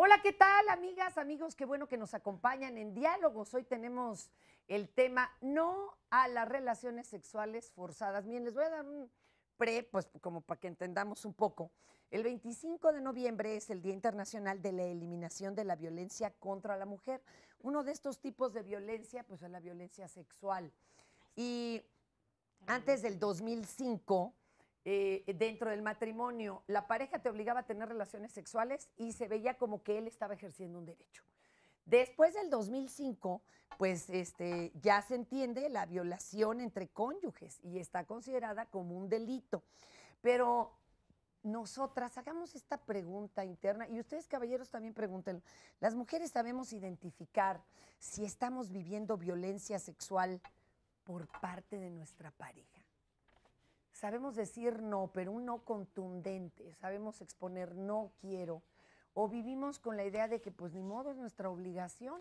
Hola, ¿qué tal, amigas, amigos? Qué bueno que nos acompañan en Diálogos. Hoy tenemos el tema no a las relaciones sexuales forzadas. Miren, les voy a dar un pues como para que entendamos un poco. El 25 de noviembre es el Día Internacional de la Eliminación de la Violencia contra la Mujer. Uno de estos tipos de violencia, pues es la violencia sexual. Y antes del 2005, dentro del matrimonio, la pareja te obligaba a tener relaciones sexuales y se veía como que él estaba ejerciendo un derecho. Después del 2005, pues ya se entiende la violación entre cónyuges y está considerada como un delito. Pero nosotras hagamos esta pregunta interna y ustedes, caballeros, también pregunten. Las mujeres sabemos identificar si estamos viviendo violencia sexual por parte de nuestra pareja. Sabemos decir no, pero un no contundente. Sabemos exponer no quiero. O vivimos con la idea de que pues ni modo es nuestra obligación.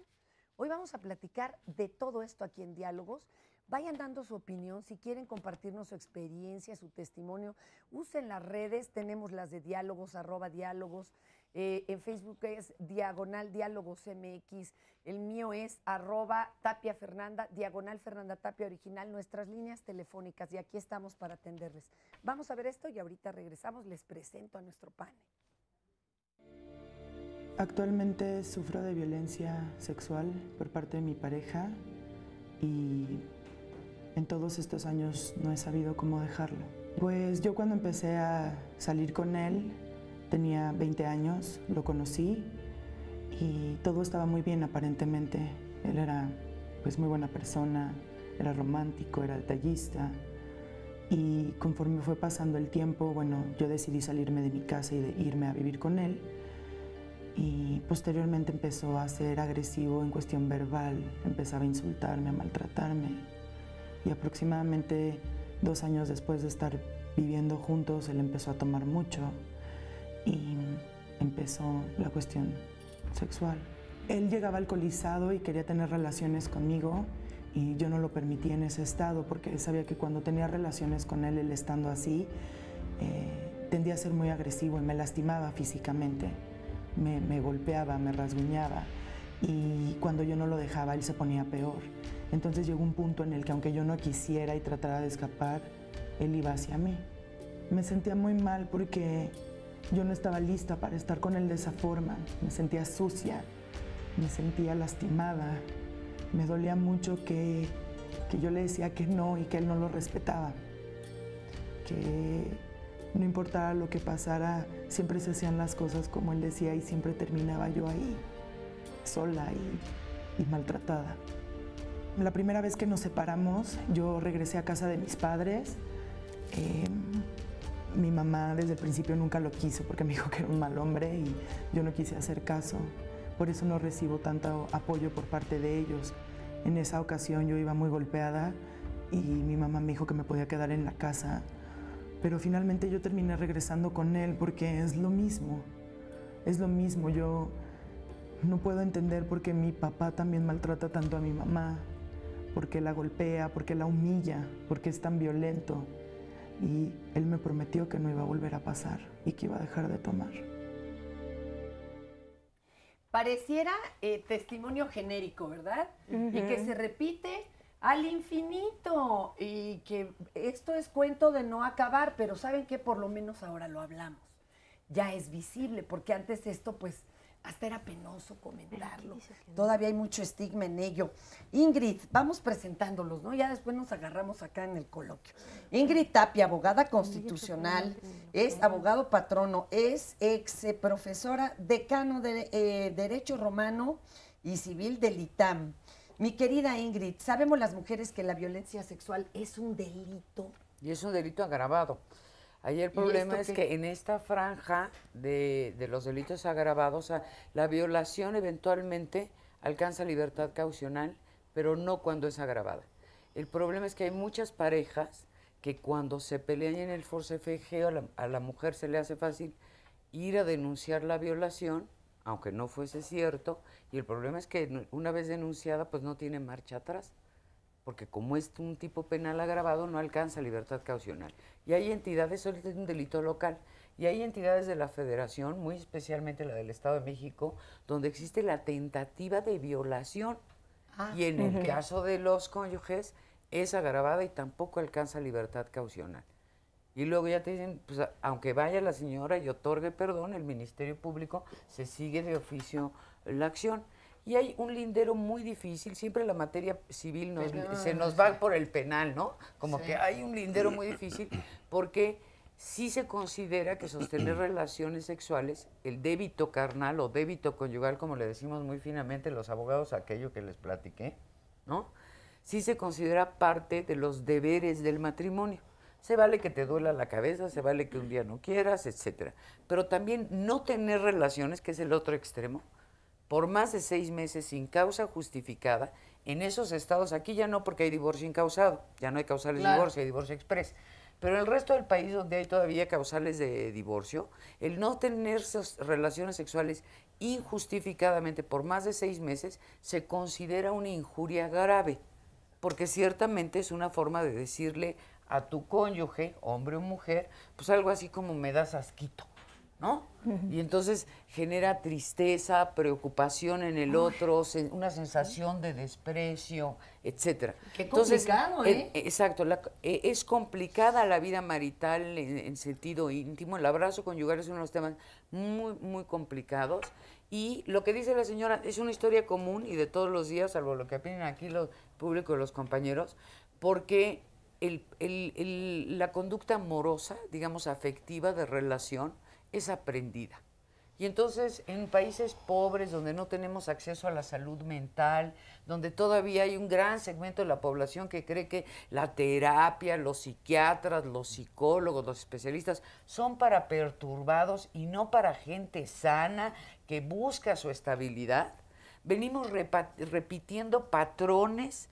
Hoy vamos a platicar de todo esto aquí en Diálogos. Vayan dando su opinión, si quieren compartirnos su experiencia, su testimonio, usen las redes, tenemos las de Diálogos, @Diálogos, en Facebook es /Diálogos MX, el mío es @Tapia Fernanda, /Fernanda Tapia Original, nuestras líneas telefónicas, y aquí estamos para atenderles. Vamos a ver esto y ahorita regresamos, les presento a nuestro panel. Actualmente sufro de violencia sexual por parte de mi pareja y en todos estos años no he sabido cómo dejarlo. Pues yo cuando empecé a salir con él tenía 20 años, lo conocí y todo estaba muy bien aparentemente. Él era pues muy buena persona, era romántico, era detallista y conforme fue pasando el tiempo, bueno, yo decidí salirme de mi casa y de irme a vivir con él. Y posteriormente empezó a ser agresivo en cuestión verbal, empezaba a insultarme, a maltratarme. Y aproximadamente 2 años después de estar viviendo juntos, él empezó a tomar mucho y empezó la cuestión sexual. Él llegaba alcoholizado y quería tener relaciones conmigo y yo no lo permitía en ese estado porque sabía que cuando tenía relaciones con él estando así, tendía a ser muy agresivo y me lastimaba físicamente. Me golpeaba, me rasguñaba y cuando yo no lo dejaba él se ponía peor. Entonces llegó un punto en el que aunque yo no quisiera y tratara de escapar, él iba hacia mí. Me sentía muy mal porque yo no estaba lista para estar con él de esa forma. Me sentía sucia, me sentía lastimada, me dolía mucho que yo le decía que no y que él no lo respetaba, que no importaba lo que pasara, siempre se hacían las cosas como él decía y siempre terminaba yo ahí, sola y maltratada. La primera vez que nos separamos, yo regresé a casa de mis padres. Mi mamá desde el principio nunca lo quiso porque me dijo que era un mal hombre y yo no quise hacer caso. Por eso no recibo tanto apoyo por parte de ellos. En esa ocasión yo iba muy golpeada y mi mamá me dijo que me podía quedar en la casa. Pero finalmente yo terminé regresando con él porque es lo mismo. Es lo mismo. Yo no puedo entender por qué mi papá también maltrata tanto a mi mamá, por qué la golpea, por qué la humilla, por qué es tan violento. Y él me prometió que no iba a volver a pasar y que iba a dejar de tomar. Pareciera testimonio genérico, ¿verdad? Y que se repite al infinito y que esto es cuento de no acabar, pero ¿saben qué? Por lo menos ahora lo hablamos. Ya es visible, porque antes esto pues hasta era penoso comentarlo. Todavía hay mucho estigma en ello. Ingrid, vamos presentándolos, ¿no? Ya después nos agarramos acá en el coloquio. Ingrid Tapia, abogada constitucional, es abogado patrono, es ex profesora, decano de Derecho Romano y Civil del ITAM. Mi querida Ingrid, sabemos las mujeres que la violencia sexual es un delito. Y es un delito agravado. Ahí el problema es que en esta franja de los delitos agravados, la violación eventualmente alcanza libertad caucional, pero no cuando es agravada. El problema es que hay muchas parejas que cuando se pelean en el forcejeo a la mujer se le hace fácil ir a denunciar la violación, aunque no fuese cierto, y el problema es que una vez denunciada pues no tiene marcha atrás, porque como es un tipo penal agravado no alcanza libertad caucional. Y hay entidades, eso es un delito local, Y hay entidades de la Federación, muy especialmente la del Estado de México, donde existe la tentativa de violación. Y en el caso de los cónyuges es agravada y tampoco alcanza libertad caucional. Y luego ya te dicen, pues aunque vaya la señora y otorgue perdón, el Ministerio Público se sigue de oficio la acción. Y hay un lindero muy difícil, siempre la materia civil se nos va por el penal, ¿no? Como que hay un lindero muy difícil porque sí se considera que sostener relaciones sexuales, el débito carnal o débito conyugal, como le decimos muy finamente los abogados, aquello que les platiqué, ¿no? Sí se considera parte de los deberes del matrimonio. Se vale que te duela la cabeza, se vale que un día no quieras, etcétera. Pero también no tener relaciones, que es el otro extremo, por más de 6 meses sin causa justificada, en esos estados, aquí ya no porque hay divorcio incausado, ya no hay causales de divorcio, hay divorcio exprés. Pero en el resto del país donde hay todavía causales de divorcio, el no tener relaciones sexuales injustificadamente por más de 6 meses se considera una injuria grave, porque ciertamente es una forma de decirle a tu cónyuge, hombre o mujer, pues algo así como me das asquito, ¿no? Y entonces genera tristeza, preocupación en el otro, una sensación de desprecio, etcétera. Qué complicado, entonces, exacto, es complicada la vida marital en sentido íntimo. El abrazo conyugal es uno de los temas muy, muy complicados. Y lo que dice la señora es una historia común y de todos los días, salvo lo que opinan aquí los públicos y los compañeros, porque la conducta amorosa, digamos afectiva de relación, es aprendida. Y entonces en países pobres donde no tenemos acceso a la salud mental, donde todavía hay un gran segmento de la población que cree que la terapia, los psiquiatras, los psicólogos, los especialistas son para perturbados y no para gente sana que busca su estabilidad, venimos repitiendo patrones.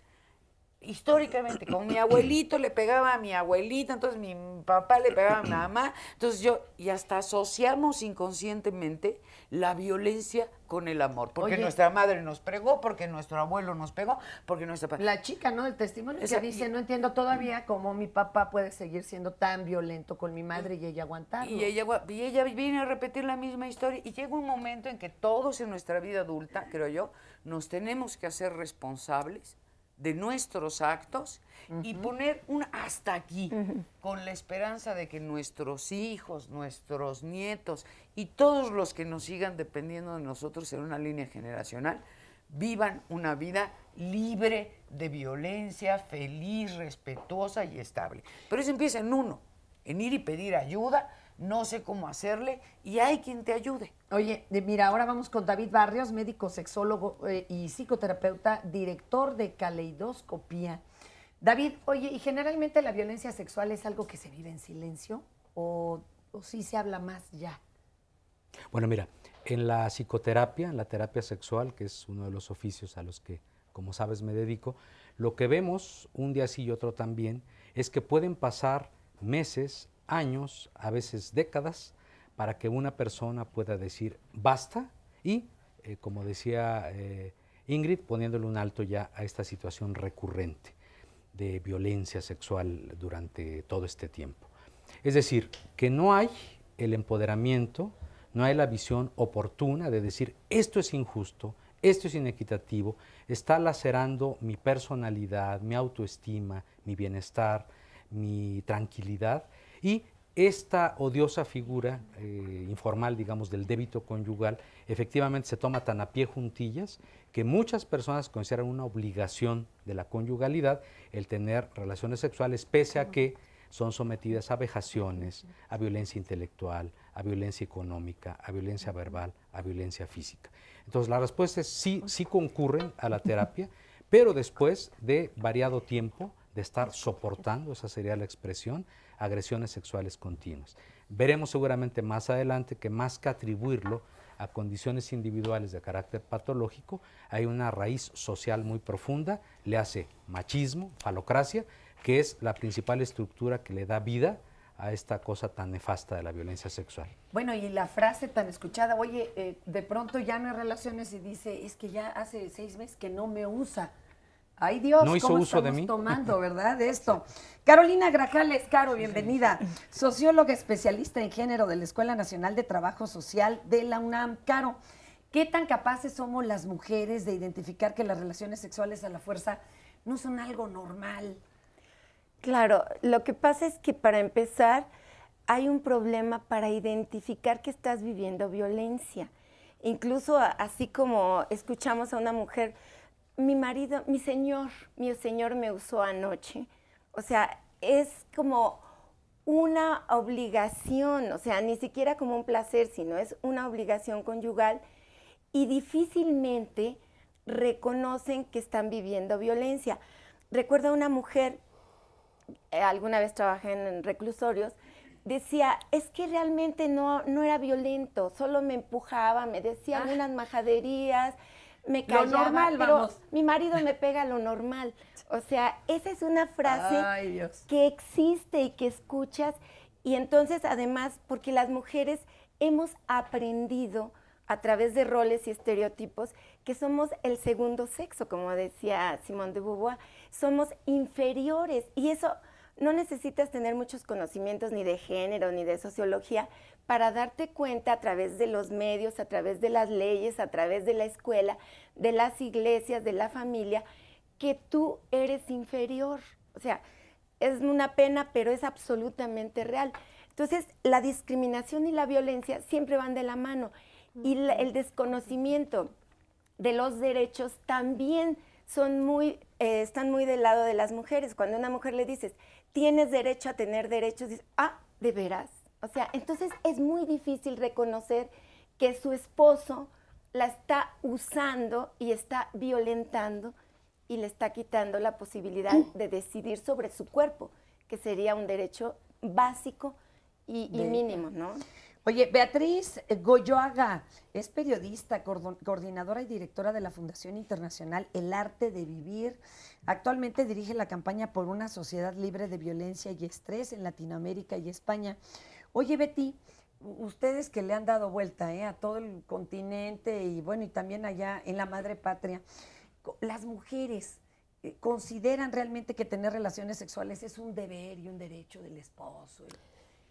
Históricamente, con mi abuelito le pegaba a mi abuelita, entonces mi papá le pegaba a mi mamá, entonces y hasta asociamos inconscientemente la violencia con el amor, porque nuestra madre nos pegó, porque nuestro abuelo nos pegó, porque nuestra... La chica, ¿no? El testimonio que dice, no entiendo todavía cómo mi papá puede seguir siendo tan violento con mi madre y ella aguantarlo. Y ella viene a repetir la misma historia y llega un momento en que todos en nuestra vida adulta, creo yo, nos tenemos que hacer responsables de nuestros actos y poner un hasta aquí, con la esperanza de que nuestros hijos, nuestros nietos y todos los que nos sigan dependiendo de nosotros en una línea generacional, vivan una vida libre de violencia, feliz, respetuosa y estable. Pero eso empieza en uno, en ir y pedir ayuda. No sé cómo hacerle y hay quien te ayude. Oye, mira, ahora vamos con David Barrios, médico, sexólogo y psicoterapeuta, director de Caleidoscopía. David, oye, ¿y generalmente la violencia sexual es algo que se vive en silencio o sí se habla más ya? Bueno, mira, en la psicoterapia, en la terapia sexual, que es uno de los oficios a los que, como sabes, me dedico, lo que vemos un día sí y otro también es que pueden pasar meses, años, a veces décadas, para que una persona pueda decir basta y, como decía Ingrid, poniéndole un alto ya a esta situación recurrente de violencia sexual durante todo este tiempo. Es decir, que no hay el empoderamiento, no hay la visión oportuna de decir esto es injusto, esto es inequitativo, está lacerando mi personalidad, mi autoestima, mi bienestar, mi tranquilidad. Y esta odiosa figura informal, digamos, del débito conyugal, efectivamente se toma tan a pie juntillas que muchas personas consideran una obligación de la conyugalidad el tener relaciones sexuales, pese a que son sometidas a vejaciones, a violencia intelectual, a violencia económica, a violencia verbal, a violencia física. Entonces la respuesta es sí concurren a la terapia, pero después de variado tiempo de estar soportando, esa sería la expresión, agresiones sexuales continuas. Veremos seguramente más adelante que más que atribuirlo a condiciones individuales de carácter patológico, hay una raíz social muy profunda, le hace machismo, falocracia, que es la principal estructura que le da vida a esta cosa tan nefasta de la violencia sexual. Bueno, y la frase tan escuchada, oye, de pronto ya no hay relaciones y dice, es que ya hace 6 meses que no me usa. Ay Dios, no hizo ¿cómo uso de estamos mí? tomando, verdad, de esto? Carolina Grajales, Caro, bienvenida. Socióloga especialista en género de la Escuela Nacional de Trabajo Social de la UNAM. Caro, ¿qué tan capaces somos las mujeres de identificar que las relaciones sexuales a la fuerza no son algo normal? Claro, lo que pasa es que para empezar hay un problema para identificar que estás viviendo violencia. Incluso así como escuchamos a una mujer, mi señor me usó anoche. O sea, es como una obligación, o sea, ni siquiera como un placer, sino es una obligación conyugal y difícilmente reconocen que están viviendo violencia. Recuerdo a una mujer, alguna vez trabajé en reclusorios, decía, es que realmente no era violento, solo me empujaba, me decía algunas majaderías, me callaba, lo normal, pero vamos. Mi marido me pega lo normal. O sea, esa es una frase que existe y que escuchas, y entonces además, porque las mujeres hemos aprendido a través de roles y estereotipos que somos el segundo sexo, como decía Simone de Beauvoir, somos inferiores, y eso no necesitas tener muchos conocimientos ni de género ni de sociología para darte cuenta a través de los medios, a través de las leyes, a través de la escuela, de las iglesias, de la familia, que tú eres inferior. O sea, es una pena, pero es absolutamente real. Entonces, la discriminación y la violencia siempre van de la mano. Y el desconocimiento de los derechos también están muy del lado de las mujeres. Cuando a una mujer le dices, tienes derecho a tener derechos, dices, ¿de veras? O sea, entonces es muy difícil reconocer que su esposo la está usando y está violentando y le está quitando la posibilidad de decidir sobre su cuerpo, que sería un derecho básico y mínimo, ¿no? Oye, Beatriz Goyoaga es periodista, coordinadora y directora de la Fundación Internacional El Arte de Vivir. Actualmente dirige la campaña por una sociedad libre de violencia y estrés en Latinoamérica y España. Oye, Betty, ustedes que le han dado vuelta a todo el continente y bueno, y también allá en la madre patria, las mujeres consideran realmente que tener relaciones sexuales es un deber y un derecho del esposo.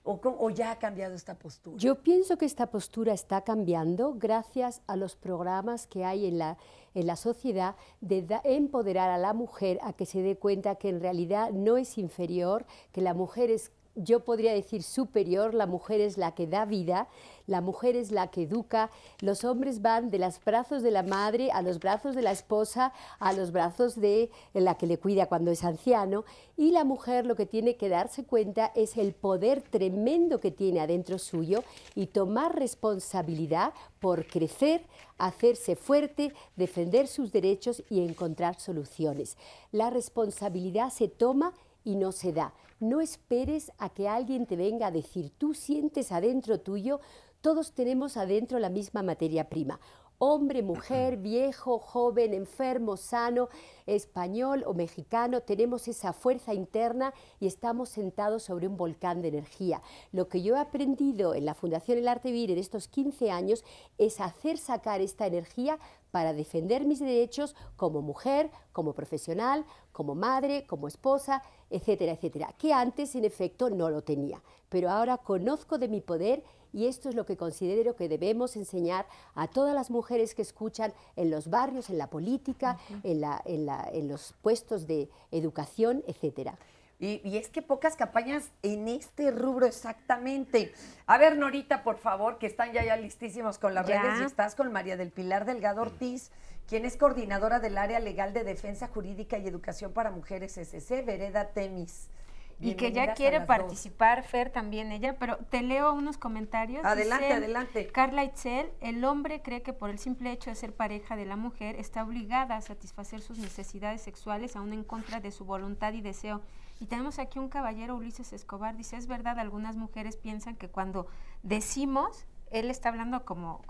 ¿O ya ha cambiado esta postura? Yo pienso que esta postura está cambiando gracias a los programas que hay en la sociedad de empoderar a la mujer a que se dé cuenta que en realidad no es inferior, que la mujer es, yo podría decir, superior. La mujer es la que da vida, la mujer es la que educa. Los hombres van de los brazos de la madre a los brazos de la esposa, a los brazos de la que le cuida cuando es anciano, y la mujer lo que tiene que darse cuenta es el poder tremendo que tiene adentro suyo y tomar responsabilidad por crecer, hacerse fuerte, defender sus derechos y encontrar soluciones. La responsabilidad se toma y no se da. No esperes a que alguien te venga a decir, tú sientes adentro tuyo, todos tenemos adentro la misma materia prima. Hombre, mujer, viejo, joven, enfermo, sano, español o mexicano, tenemos esa fuerza interna y estamos sentados sobre un volcán de energía. Lo que yo he aprendido en la Fundación El Arte de Vivir en estos 15 años es hacer sacar esta energía para defender mis derechos como mujer, como profesional, como madre, como esposa, etcétera, etcétera, que antes en efecto no lo tenía. Pero ahora conozco de mi poder y esto es lo que considero que debemos enseñar a todas las mujeres que escuchan en los barrios, en la política, en los puestos de educación, etcétera. Y es que pocas campañas en este rubro exactamente. A ver, Norita, por favor, que están ya listísimos con las redes, y estás con María del Pilar Delgado Ortiz, quien es coordinadora del área legal de defensa jurídica y educación para mujeres SC, Vereda Temis. Y que ya quiere participar, Fer, también ella, pero te leo unos comentarios. Adelante, Dice, adelante. Carla Itzel, el hombre cree que por el simple hecho de ser pareja de la mujer está obligada a satisfacer sus necesidades sexuales aún en contra de su voluntad y deseo. Y tenemos aquí un caballero, Ulises Escobar, dice, es verdad, algunas mujeres piensan que cuando decimos, él está hablando como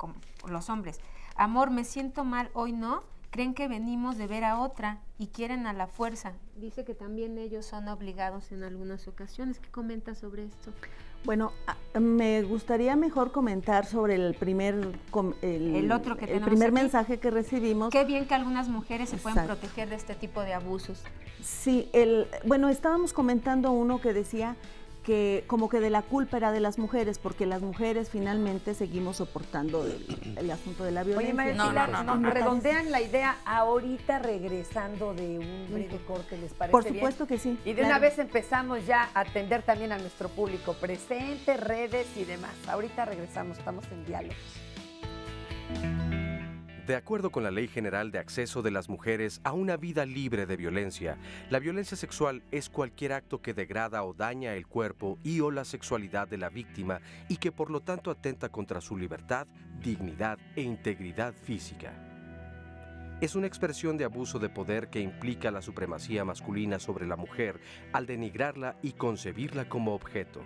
los hombres, amor, me siento mal, hoy no, creen que venimos de ver a otra y quieren a la fuerza. Dice que también ellos son obligados en algunas ocasiones. ¿Qué comentas sobre esto? Bueno, me gustaría mejor comentar sobre el primer mensaje que recibimos. Qué bien que algunas mujeres se pueden proteger de este tipo de abusos. Sí, bueno, estábamos comentando uno que decía que como que de la culpa era de las mujeres, porque las mujeres finalmente seguimos soportando el asunto de la violencia. Oye, María Pilar, no, redondean la idea ahorita regresando de un breve corte, ¿les parece bien? Por supuesto que sí. Y de una vez empezamos ya a atender también a nuestro público presente, redes y demás. Ahorita regresamos, estamos en Diálogos. De acuerdo con la Ley General de Acceso de las Mujeres a una vida libre de violencia, la violencia sexual es cualquier acto que degrada o daña el cuerpo y o la sexualidad de la víctima y que por lo tanto atenta contra su libertad, dignidad e integridad física. Es una expresión de abuso de poder que implica la supremacía masculina sobre la mujer al denigrarla y concebirla como objeto.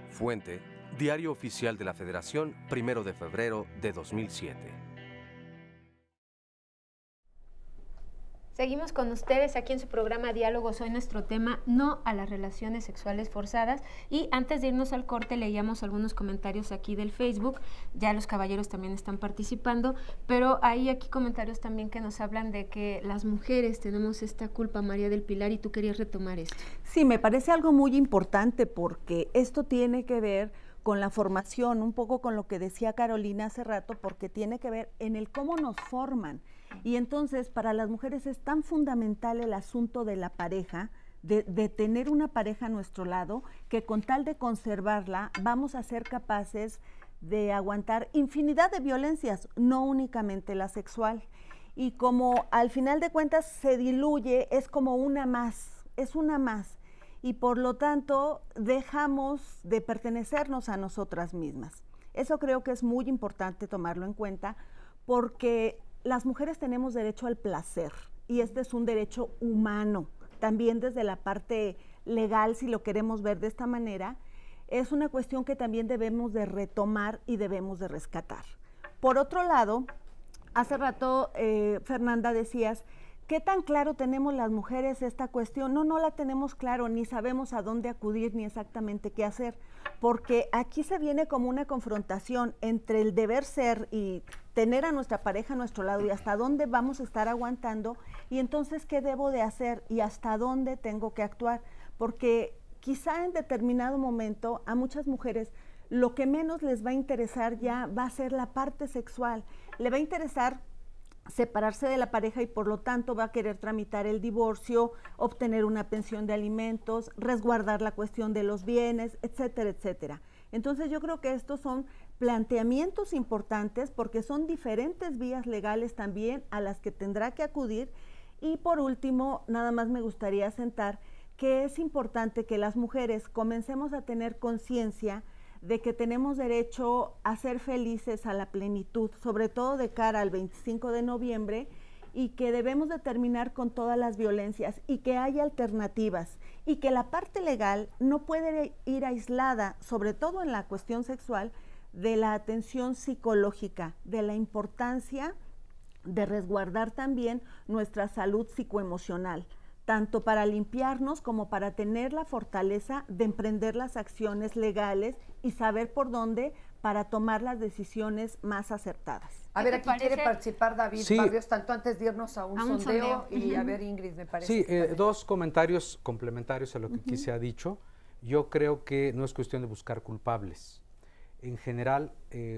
Fuente: Diario Oficial de la Federación, 1 de febrero de 2007. Seguimos con ustedes aquí en su programa Diálogos. Hoy nuestro tema, no a las relaciones sexuales forzadas. Y antes de irnos al corte, leíamos algunos comentarios aquí del Facebook. Ya los caballeros también están participando, pero hay aquí comentarios también que nos hablan de que las mujeres tenemos esta culpa, María del Pilar, y tú querías retomar esto. Sí, me parece algo muy importante porque esto tiene que ver con la formación, un poco con lo que decía Carolina hace rato, porque tiene que ver en el cómo nos forman. Y entonces para las mujeres es tan fundamental el asunto de la pareja, de tener una pareja a nuestro lado, que con tal de conservarla vamos a ser capaces de aguantar infinidad de violencias, no únicamente la sexual. Y como al final de cuentas se diluye, es como una más, es una más. Y por lo tanto dejamos de pertenecernos a nosotras mismas. Eso creo que es muy importante tomarlo en cuenta, porque las mujeres tenemos derecho al placer y este es un derecho humano, también desde la parte legal, si lo queremos ver de esta manera, es una cuestión que también debemos de retomar y debemos de rescatar. Por otro lado, hace rato, Fernanda, decías, ¿qué tan claro tenemos las mujeres esta cuestión? No la tenemos claro, ni sabemos a dónde acudir, ni exactamente qué hacer, porque aquí se viene como una confrontación entre el deber ser y tener a nuestra pareja a nuestro lado y hasta dónde vamos a estar aguantando, y entonces qué debo de hacer y hasta dónde tengo que actuar, porque quizá en determinado momento a muchas mujeres lo que menos les va a interesar ya va a ser la parte sexual, le va a interesar separarse de la pareja y por lo tanto va a querer tramitar el divorcio, obtener una pensión de alimentos, resguardar la cuestión de los bienes, etcétera, etcétera. Entonces yo creo que estos son planteamientos importantes porque son diferentes vías legales también a las que tendrá que acudir. Y por último, nada más me gustaría asentar que es importante que las mujeres comencemos a tener conciencia de que tenemos derecho a ser felices a la plenitud, sobre todo de cara al 25 de noviembre, y que debemos de terminar con todas las violencias y que hay alternativas y que la parte legal no puede ir aislada, sobre todo en la cuestión sexual, de la atención psicológica, de la importancia de resguardar también nuestra salud psicoemocional, tanto para limpiarnos como para tener la fortaleza de emprender las acciones legales y saber por dónde para tomar las decisiones más acertadas. A ver, aquí quiere participar David Sí. Barrios, tanto antes de irnos a un sondeo. Y a ver, Ingrid, me parece. Sí, dos comentarios complementarios a lo que aquí se ha dicho. Yo creo que no es cuestión de buscar culpables. En general,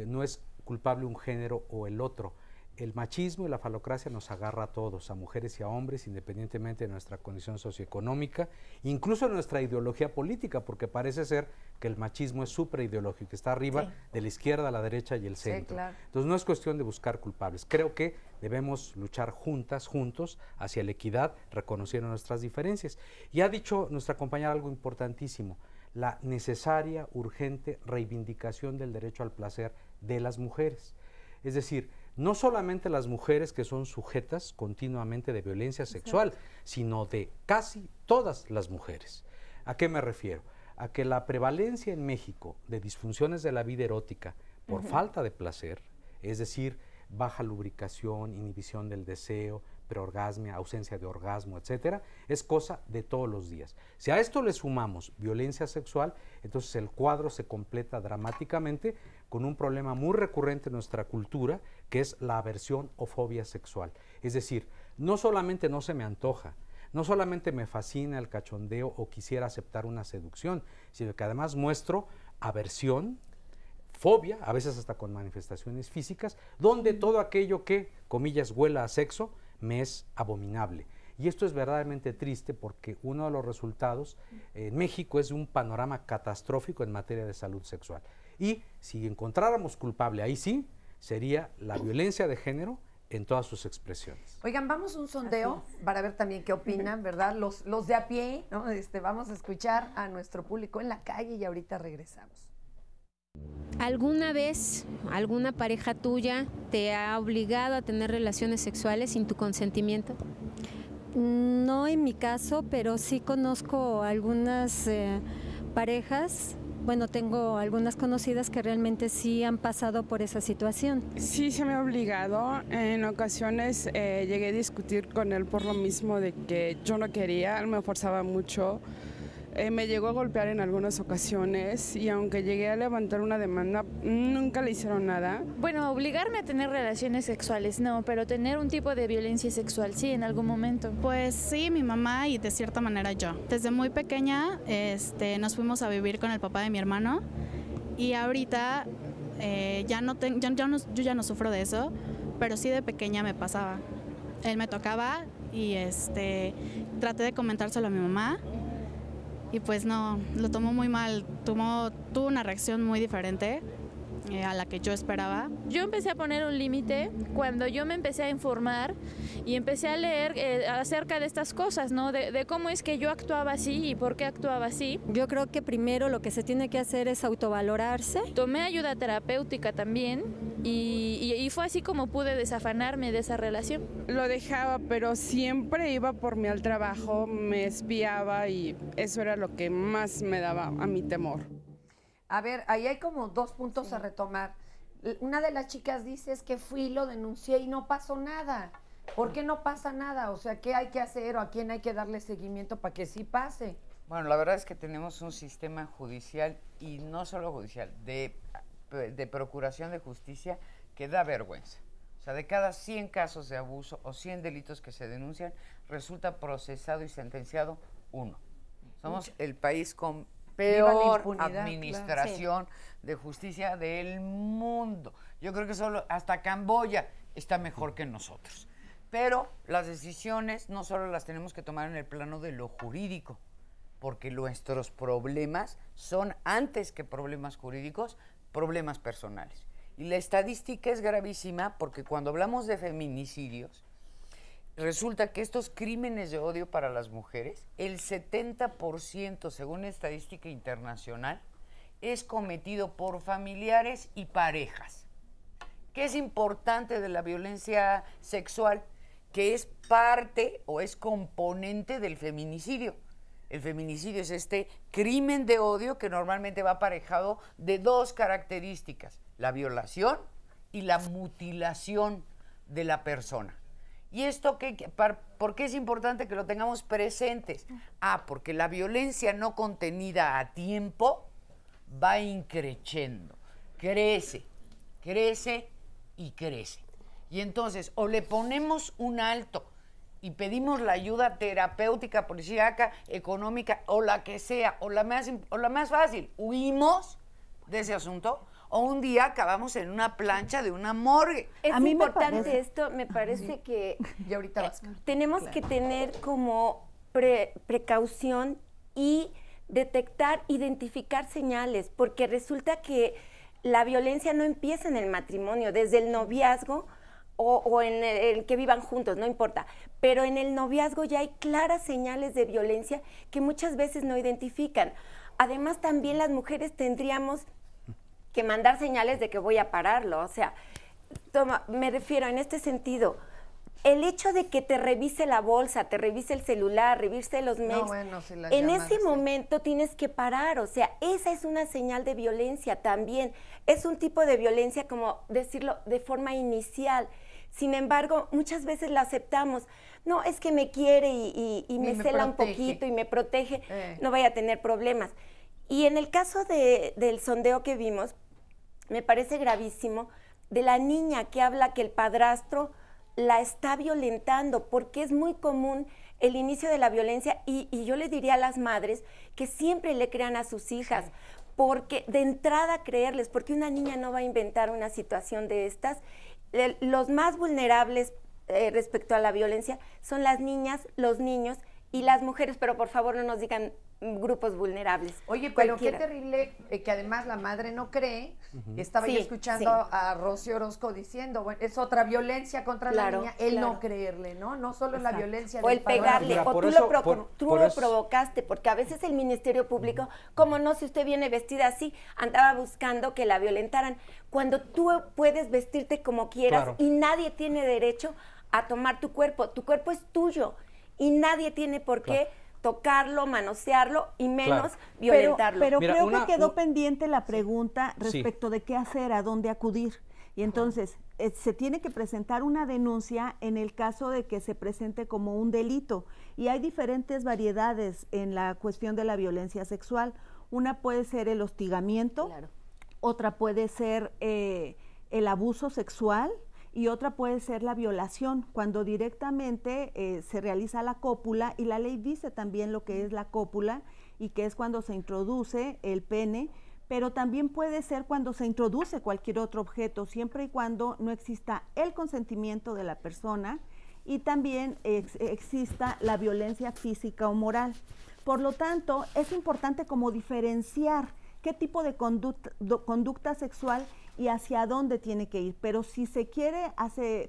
no es culpable un género o el otro. El machismo y la falocracia nos agarra a todos, a mujeres y a hombres, independientemente de nuestra condición socioeconómica, incluso de nuestra ideología política, porque parece ser que el machismo es superideológico, que está arriba de la izquierda, a la derecha y el centro. Claro. Entonces no es cuestión de buscar culpables. Creo que debemos luchar juntas, juntos, hacia la equidad, reconociendo nuestras diferencias. Y ha dicho nuestra compañera algo importantísimo, la necesaria, urgente reivindicación del derecho al placer de las mujeres. Es decir, no solamente las mujeres que son sujetas continuamente de violencia sexual, sino de casi todas las mujeres. ¿A qué me refiero? A que la prevalencia en México de disfunciones de la vida erótica por falta de placer, es decir, baja lubricación, inhibición del deseo, preorgasmia, ausencia de orgasmo, etcétera, es cosa de todos los días. Si a esto le sumamos violencia sexual, entonces el cuadro se completa dramáticamente con un problema muy recurrente en nuestra cultura, que es la aversión o fobia sexual. Es decir, no solamente no se me antoja, no solamente me fascina el cachondeo o quisiera aceptar una seducción, sino que además muestro aversión, fobia, a veces hasta con manifestaciones físicas, donde todo aquello que, comillas, huela a sexo, me es abominable. Y esto es verdaderamente triste porque uno de los resultados en México es un panorama catastrófico en materia de salud sexual. Y si encontráramos culpable, ahí sí, sería la violencia de género en todas sus expresiones. Oigan, vamos a un sondeo para ver también qué opinan, ¿verdad? Los de a pie, ¿no? Vamos a escuchar a nuestro público en la calle y ahorita regresamos. ¿Alguna vez alguna pareja tuya te ha obligado a tener relaciones sexuales sin tu consentimiento? No en mi caso, pero sí conozco algunas parejas. Bueno, tengo algunas conocidas que realmente sí han pasado por esa situación. Sí, se me ha obligado. En ocasiones llegué a discutir con él por lo mismo de que yo no quería, él me forzaba mucho. Me llegó a golpear en algunas ocasiones y aunque llegué a levantar una demanda, nunca le hicieron nada. Bueno, obligarme a tener relaciones sexuales no, pero tener un tipo de violencia sexual sí, en algún momento. Pues sí, mi mamá y de cierta manera yo. Desde muy pequeña nos fuimos a vivir con el papá de mi hermano y ahorita yo ya no sufro de eso, pero sí de pequeña me pasaba. Él me tocaba y traté de comentárselo a mi mamá. Y pues no, lo tomó muy mal, tuvo una reacción muy diferente a la que yo esperaba. Yo empecé a poner un límite cuando yo me empecé a informar y empecé a leer acerca de estas cosas, ¿no? De cómo es que yo actuaba así y por qué actuaba así. Yo creo que primero lo que se tiene que hacer es autovalorarse. Tomé ayuda terapéutica también y fue así como pude desafanarme de esa relación. Lo dejaba, pero siempre iba por mí al trabajo, me espiaba y eso era lo que más me daba a mi temor. A ver, ahí hay como dos puntos a retomar. Una de las chicas dice es que fui, lo denuncié y no pasó nada. ¿Por qué no pasa nada? O sea, ¿qué hay que hacer o a quién hay que darle seguimiento para que sí pase? Bueno, la verdad es que tenemos un sistema judicial y no solo judicial, de procuración de justicia que da vergüenza. O sea, de cada 100 casos de abuso o 100 delitos que se denuncian, resulta procesado y sentenciado uno. Somos el país con peor administración de justicia del mundo. Yo creo que solo hasta Camboya está mejor que nosotros. Pero las decisiones no solo las tenemos que tomar en el plano de lo jurídico, porque nuestros problemas son, antes que problemas jurídicos, problemas personales. Y la estadística es gravísima porque cuando hablamos de feminicidios, resulta que estos crímenes de odio para las mujeres, el 70%, según estadística internacional, es cometido por familiares y parejas. ¿Qué es importante de la violencia sexual? Que es parte o es componente del feminicidio. El feminicidio es este crimen de odio que normalmente va aparejado de dos características: la violación y la mutilación de la persona. ¿Y esto por qué es importante que lo tengamos presentes? Porque la violencia no contenida a tiempo va increciendo, crece y crece. Y entonces, o le ponemos un alto y pedimos la ayuda terapéutica, policíaca, económica, o la que sea, o la más fácil, huimos de ese asunto, o un día acabamos en una plancha de una morgue. Es a mí importante esto, me parece que y ahorita tenemos que tener como precaución y detectar, identificar señales, porque resulta que la violencia no empieza en el matrimonio, desde el noviazgo o en el que vivan juntos, no importa, pero en el noviazgo ya hay claras señales de violencia que muchas veces no identifican. Además, también las mujeres tendríamos que mandar señales de que voy a pararlo, o sea, me refiero en este sentido, el hecho de que te revise la bolsa, te revise el celular, revise los mails, no, bueno, si las en llamadas, ese momento tienes que parar, o sea, esa es una señal de violencia también, es un tipo de violencia, como decirlo, de forma inicial. Sin embargo, muchas veces la aceptamos. No, es que me quiere y me cela un poquito y me protege, no vaya a tener problemas. Y en el caso del sondeo que vimos, me parece gravísimo, de la niña que habla que el padrastro la está violentando, porque es muy común el inicio de la violencia y yo le diría a las madres que siempre le crean a sus hijas, porque de entrada creerles, porque una niña no va a inventar una situación de estas. Los más vulnerables respecto a la violencia son las niñas, los niños y las mujeres, pero por favor no nos digan grupos vulnerables. Oye, pero cualquiera. qué terrible que además la madre no cree. Estaba yo escuchando a Rocío Orozco diciendo, bueno, es otra violencia contra la niña, el no creerle, ¿no? No solo la violencia o del el pegarle, padre. o tú lo provocaste, porque a veces el Ministerio Público, como no, si usted viene vestida así, andaba buscando que la violentaran, cuando tú puedes vestirte como quieras y nadie tiene derecho a tomar tu cuerpo es tuyo y nadie tiene por qué tocarlo, manosearlo y menos violentarlo. Pero mira, creo que quedó pendiente la pregunta respecto de qué hacer, a dónde acudir. Y entonces se tiene que presentar una denuncia en el caso de que se presente como un delito. Y hay diferentes variedades en la cuestión de la violencia sexual. Una puede ser el hostigamiento, otra puede ser el abuso sexual, y otra puede ser la violación, cuando directamente se realiza la cópula, y la ley dice también lo que es la cópula, y que es cuando se introduce el pene, pero también puede ser cuando se introduce cualquier otro objeto, siempre y cuando no exista el consentimiento de la persona, y también exista la violencia física o moral. Por lo tanto, es importante como diferenciar qué tipo de conducta sexual y hacia dónde tiene que ir. Pero si se quiere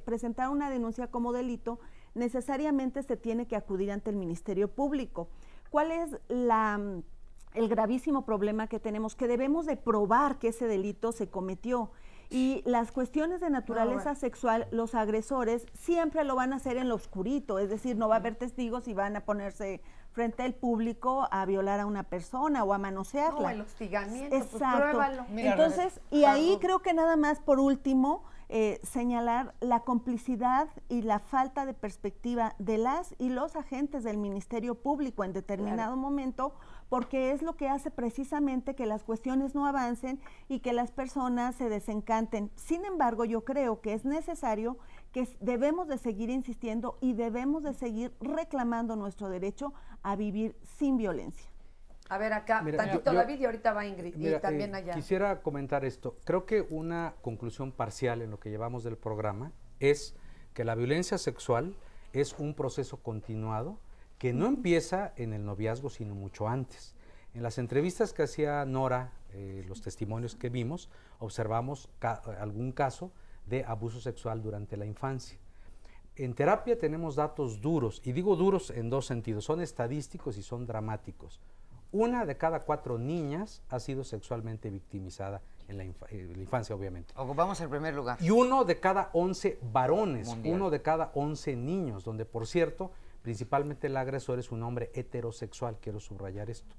presentar una denuncia como delito, necesariamente se tiene que acudir ante el Ministerio Público. ¿Cuál es el gravísimo problema que tenemos? Que debemos de probar que ese delito se cometió. Y las cuestiones de naturaleza sexual, los agresores siempre lo van a hacer en lo oscurito, es decir, no va a haber testigos y van a ponerse frente al público a violar a una persona o a manosearla. No, el hostigamiento, exacto. Pues pruébalo. Mira, entonces, y ahí creo que nada más por último, señalar la complicidad y la falta de perspectiva de las y los agentes del Ministerio Público en determinado momento, porque es lo que hace precisamente que las cuestiones no avancen y que las personas se desencanten. Sin embargo, yo creo que es necesario que debemos de seguir insistiendo y debemos de seguir reclamando nuestro derecho a vivir sin violencia. A ver, acá, tantito David y ahorita va Ingrid, y también allá. Quisiera comentar esto. Creo que una conclusión parcial en lo que llevamos del programa es que la violencia sexual es un proceso continuado que no empieza en el noviazgo, sino mucho antes. En las entrevistas que hacía Nora, los testimonios que vimos, observamos algún caso de abuso sexual durante la infancia. En terapia tenemos datos duros, y digo duros en dos sentidos, son estadísticos y son dramáticos. 1 de cada 4 niñas ha sido sexualmente victimizada en la infancia, obviamente. Ocupamos el primer lugar. Y 1 de cada 11 varones, mundial. 1 de cada 11 niños, donde, por cierto, principalmente el agresor es un hombre heterosexual, quiero subrayar esto.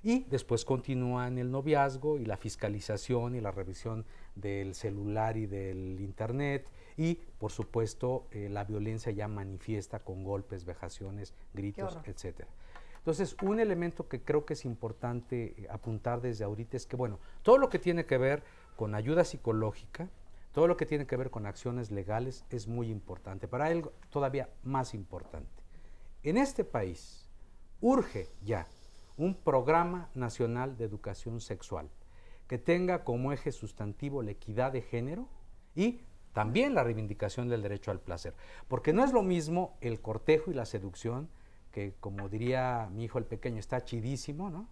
Y después continúa en el noviazgo y la fiscalización y la revisión del celular y del internet y, por supuesto, la violencia ya manifiesta con golpes, vejaciones, gritos, etcétera. Entonces, un elemento que creo que es importante apuntar desde ahorita es que, bueno, todo lo que tiene que ver con ayuda psicológica, todo lo que tiene que ver con acciones legales es muy importante. Para algo todavía más importante. En este país urge ya un programa nacional de educación sexual que tenga como eje sustantivo la equidad de género y también la reivindicación del derecho al placer. Porque no es lo mismo el cortejo y la seducción, que como diría mi hijo el pequeño, está chidísimo, ¿no?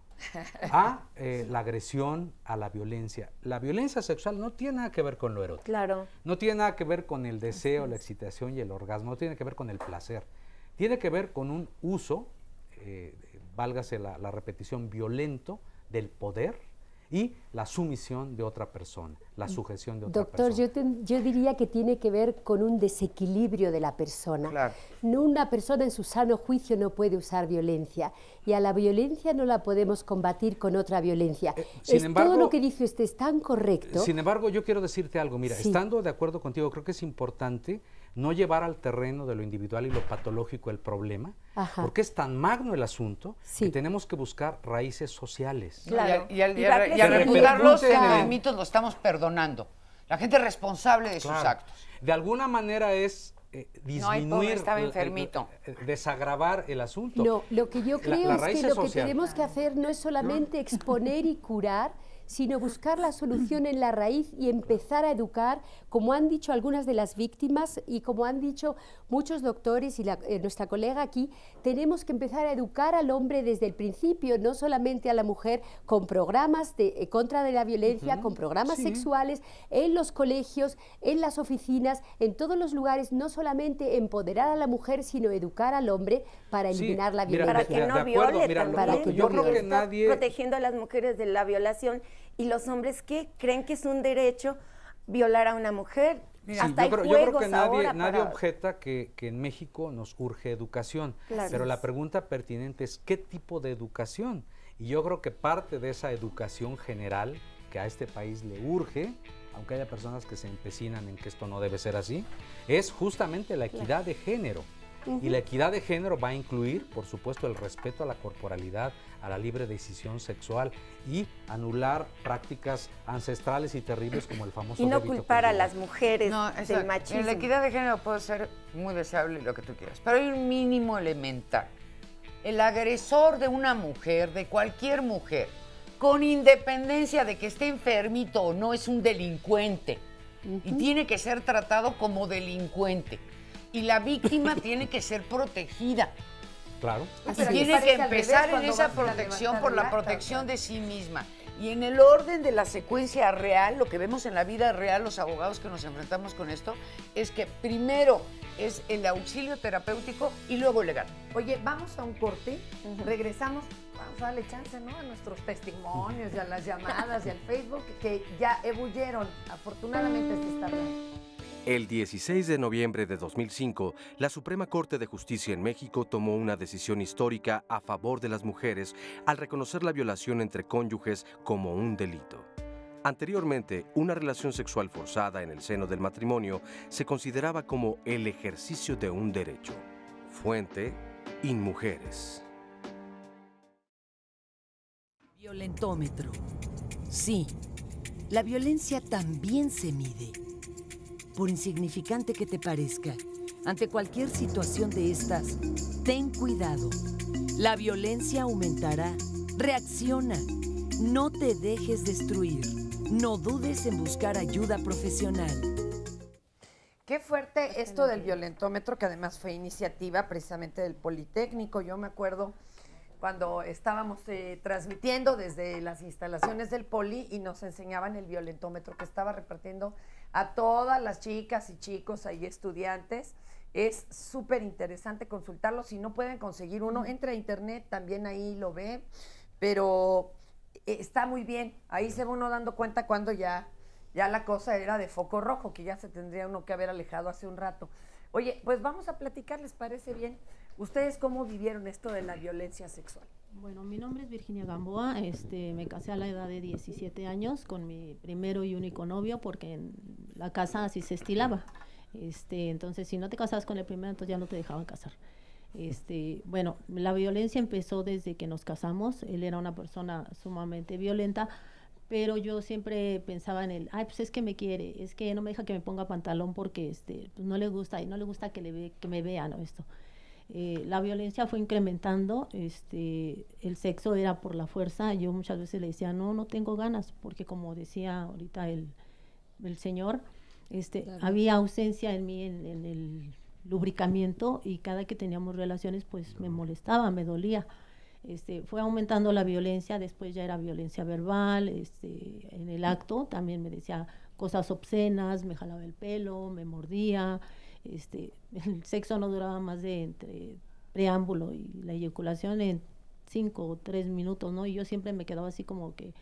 A la agresión, a la violencia. La violencia sexual no tiene nada que ver con lo erótico. Claro. No tiene nada que ver con el deseo, la excitación y el orgasmo. No tiene que ver con el placer. Tiene que ver con un uso, válgase la repetición, violento del poder y la sumisión de otra persona, la sujeción de otra Doctor, persona. yo diría que tiene que ver con un desequilibrio de la persona. Claro. No, una persona en su sano juicio no puede usar violencia, y a la violencia no la podemos combatir con otra violencia. Todo lo que dice usted es tan correcto. Sin embargo, yo quiero decirte algo, mira, Sí. estando de acuerdo contigo, creo que es importante no llevar al terreno de lo individual y lo patológico el problema, Ajá. porque es tan magno el asunto Sí. que tenemos que buscar raíces sociales. Claro. Y al Y va refutarlos en creciendo. el mito lo estamos perdonando. La gente es responsable de sus Claro. actos. De alguna manera es disminuir, estaba enfermito. desagravar el asunto. No, lo que yo creo la es raíz que lo que social. tenemos que hacer no es solamente exponer y curar, sino buscar la solución en la raíz y empezar a educar, como han dicho algunas de las víctimas y como han dicho muchos doctores y nuestra colega aquí, tenemos que empezar a educar al hombre desde el principio, no solamente a la mujer, con programas contra de la violencia, con programas sexuales, en los colegios, en las oficinas, en todos los lugares, no solamente empoderar a la mujer, sino educar al hombre para eliminar la violencia. Para que no viole también. Para que yo no creo que viole. nadie... Protegiendo a las mujeres de la violación, y los hombres que creen que es un derecho violar a una mujer. Mira, hasta yo creo que juegos nadie ahora objeta que en México nos urge educación, Claro. pero la pregunta pertinente es ¿qué tipo de educación? Y yo creo que parte de esa educación general que a este país le urge, aunque haya personas que se empecinan en que esto no debe ser así, es justamente la equidad de género. Y la equidad de género va a incluir, por supuesto, el respeto a la corporalidad, a la libre decisión sexual y anular prácticas ancestrales y terribles como el famoso y no débito culpar a conjugal. las mujeres del machismo. La equidad de género puede ser muy deseable y lo que tú quieras, pero hay un mínimo elemental. El agresor de una mujer, de cualquier mujer, con independencia de que esté enfermito o no, es un delincuente y tiene que ser tratado como delincuente. Y la víctima tiene que ser protegida. Claro. Y tiene que empezar en esa protección por la protección de sí misma. Y en el orden de la secuencia real, lo que vemos en la vida real, los abogados que nos enfrentamos con esto, es que primero es el auxilio terapéutico y luego el legal. Oye, vamos a un corte, regresamos, vamos a darle chance, ¿no? A nuestros testimonios y a las llamadas y al Facebook que ya ebulleron, afortunadamente se está hablando. El 16 de noviembre de 2005, la Suprema Corte de Justicia en México tomó una decisión histórica a favor de las mujeres al reconocer la violación entre cónyuges como un delito. Anteriormente, una relación sexual forzada en el seno del matrimonio se consideraba como el ejercicio de un derecho. Fuente, InMujeres. Violentómetro. Sí, la violencia también se mide. Por insignificante que te parezca, ante cualquier situación de estas, ten cuidado. La violencia aumentará. Reacciona. No te dejes destruir. No dudes en buscar ayuda profesional. Qué fuerte esto del violentómetro, que además fue iniciativa precisamente del Politécnico. Yo me acuerdo cuando estábamos transmitiendo desde las instalaciones del Poli y nos enseñaban el violentómetro que estaba repartiendo a todas las chicas y chicos ahí, estudiantes. Es súper interesante consultarlo. Si no pueden conseguir uno, entra a internet, también ahí lo ve, pero está muy bien. Ahí se va uno dando cuenta cuando ya la cosa era de foco rojo, que ya se tendría uno que haber alejado hace un rato. Oye, pues vamos a platicar, ¿les parece bien? ¿Ustedes cómo vivieron esto de la violencia sexual? Bueno, mi nombre es Virginia Gamboa, me casé a la edad de 17 años con mi primero y único novio porque en la casa así se estilaba. Entonces, si no te casabas con el primero, entonces ya no te dejaban casar. Bueno, la violencia empezó desde que nos casamos. Él era una persona sumamente violenta, pero yo siempre pensaba en él, pues es que me quiere, es que no me deja que me ponga pantalón porque pues no le gusta y no le gusta que me vean, ¿no? Esto. La violencia fue incrementando, el sexo era por la fuerza. Yo muchas veces le decía, no tengo ganas, porque como decía ahorita el señor, claro, había ausencia en mí en el lubricamiento, y cada que teníamos relaciones pues me molestaba, me dolía. Fue aumentando la violencia, después ya era violencia verbal, en el acto también me decía cosas obscenas, me jalaba el pelo, me mordía. El sexo no duraba más de entre preámbulo y la eyaculación en 5 o 3 minutos, ¿no? Y yo siempre me quedaba así como que,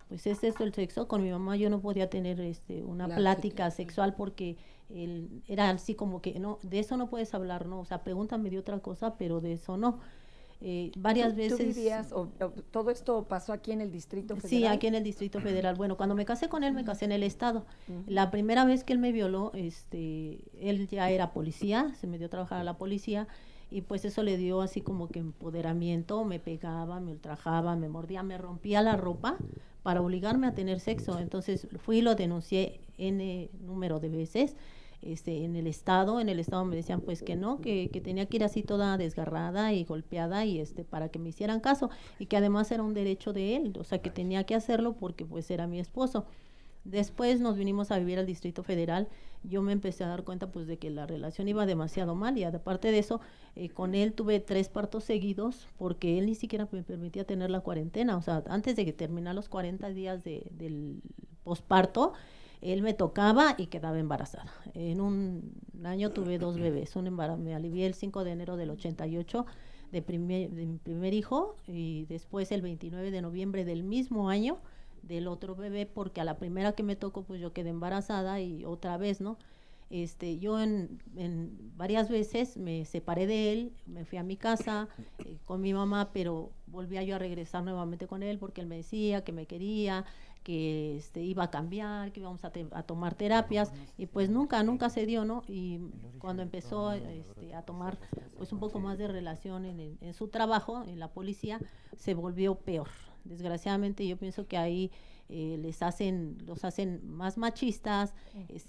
pues es esto el sexo. Con mi mamá yo no podía tener una plática sexual porque él era así como que, no, de eso no puedes hablar, ¿no? O sea, pregúntame de otra cosa, pero de eso no. Varias veces... ¿Tú vivías, o todo esto pasó aquí en el Distrito Federal? Sí, aquí en el Distrito Federal. Bueno, cuando me casé con él, me casé en el Estado. La primera vez que él me violó, él ya era policía, se me dio a trabajar a la policía, y pues eso le dio así como que empoderamiento, me pegaba, me ultrajaba, me mordía, me rompía la ropa para obligarme a tener sexo. Entonces fui y lo denuncié N número de veces. En el estado me decían pues que no, que tenía que ir así toda desgarrada y golpeada y para que me hicieran caso, y que además era un derecho de él, o sea que tenía que hacerlo porque pues era mi esposo. Después nos vinimos a vivir al Distrito Federal. Yo me empecé a dar cuenta pues de que la relación iba demasiado mal, y aparte de eso, con él tuve 3 partos seguidos porque él ni siquiera me permitía tener la cuarentena. O sea, antes de que terminara los 40 días del posparto, él me tocaba y quedaba embarazada. En un año tuve 2 bebés. Me alivié el 5 de enero del 88 de mi primer hijo, y después el 29 de noviembre del mismo año del otro bebé, porque a la primera que me tocó pues yo quedé embarazada y otra vez, ¿no? Yo en varias veces me separé de él, me fui a mi casa con mi mamá, pero volvía yo a regresar nuevamente con él porque él me decía que me quería, que iba a cambiar, que íbamos a tomar terapias, y pues nunca se dio, ¿no? Y cuando empezó a tomar pues un poco más de relación en su trabajo, en la policía, se volvió peor. Desgraciadamente yo pienso que ahí los hacen más machistas,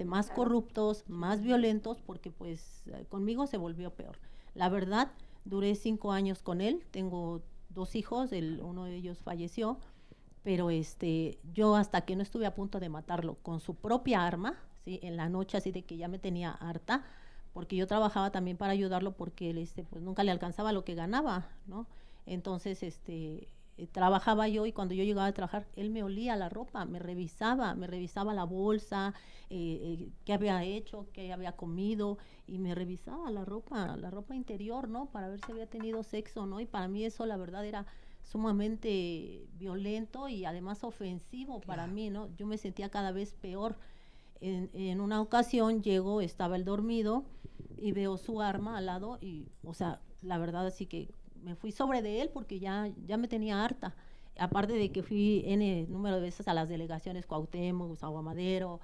más corruptos, más violentos, porque pues conmigo se volvió peor. La verdad, duré 5 años con él, tengo 2 hijos, uno de ellos falleció, pero yo hasta que no estuve a punto de matarlo con su propia arma, ¿sí? En la noche, así de que ya me tenía harta, porque yo trabajaba también para ayudarlo, porque él pues nunca le alcanzaba lo que ganaba, ¿no? Entonces trabajaba yo, y cuando yo llegaba a trabajar, él me olía la ropa, me revisaba la bolsa, qué había hecho, qué había comido, y me revisaba la ropa interior, ¿no? Para ver si había tenido sexo, ¿no? Y para mí eso, la verdad, era sumamente violento y además ofensivo para mí, ¿no? Yo me sentía cada vez peor. En una ocasión llego, estaba él dormido, y veo su arma al lado, y, o sea, la verdad, así que me fui sobre de él porque ya me tenía harta. Aparte de que fui N número de veces a las delegaciones Cuauhtémoc, Gustavo Madero,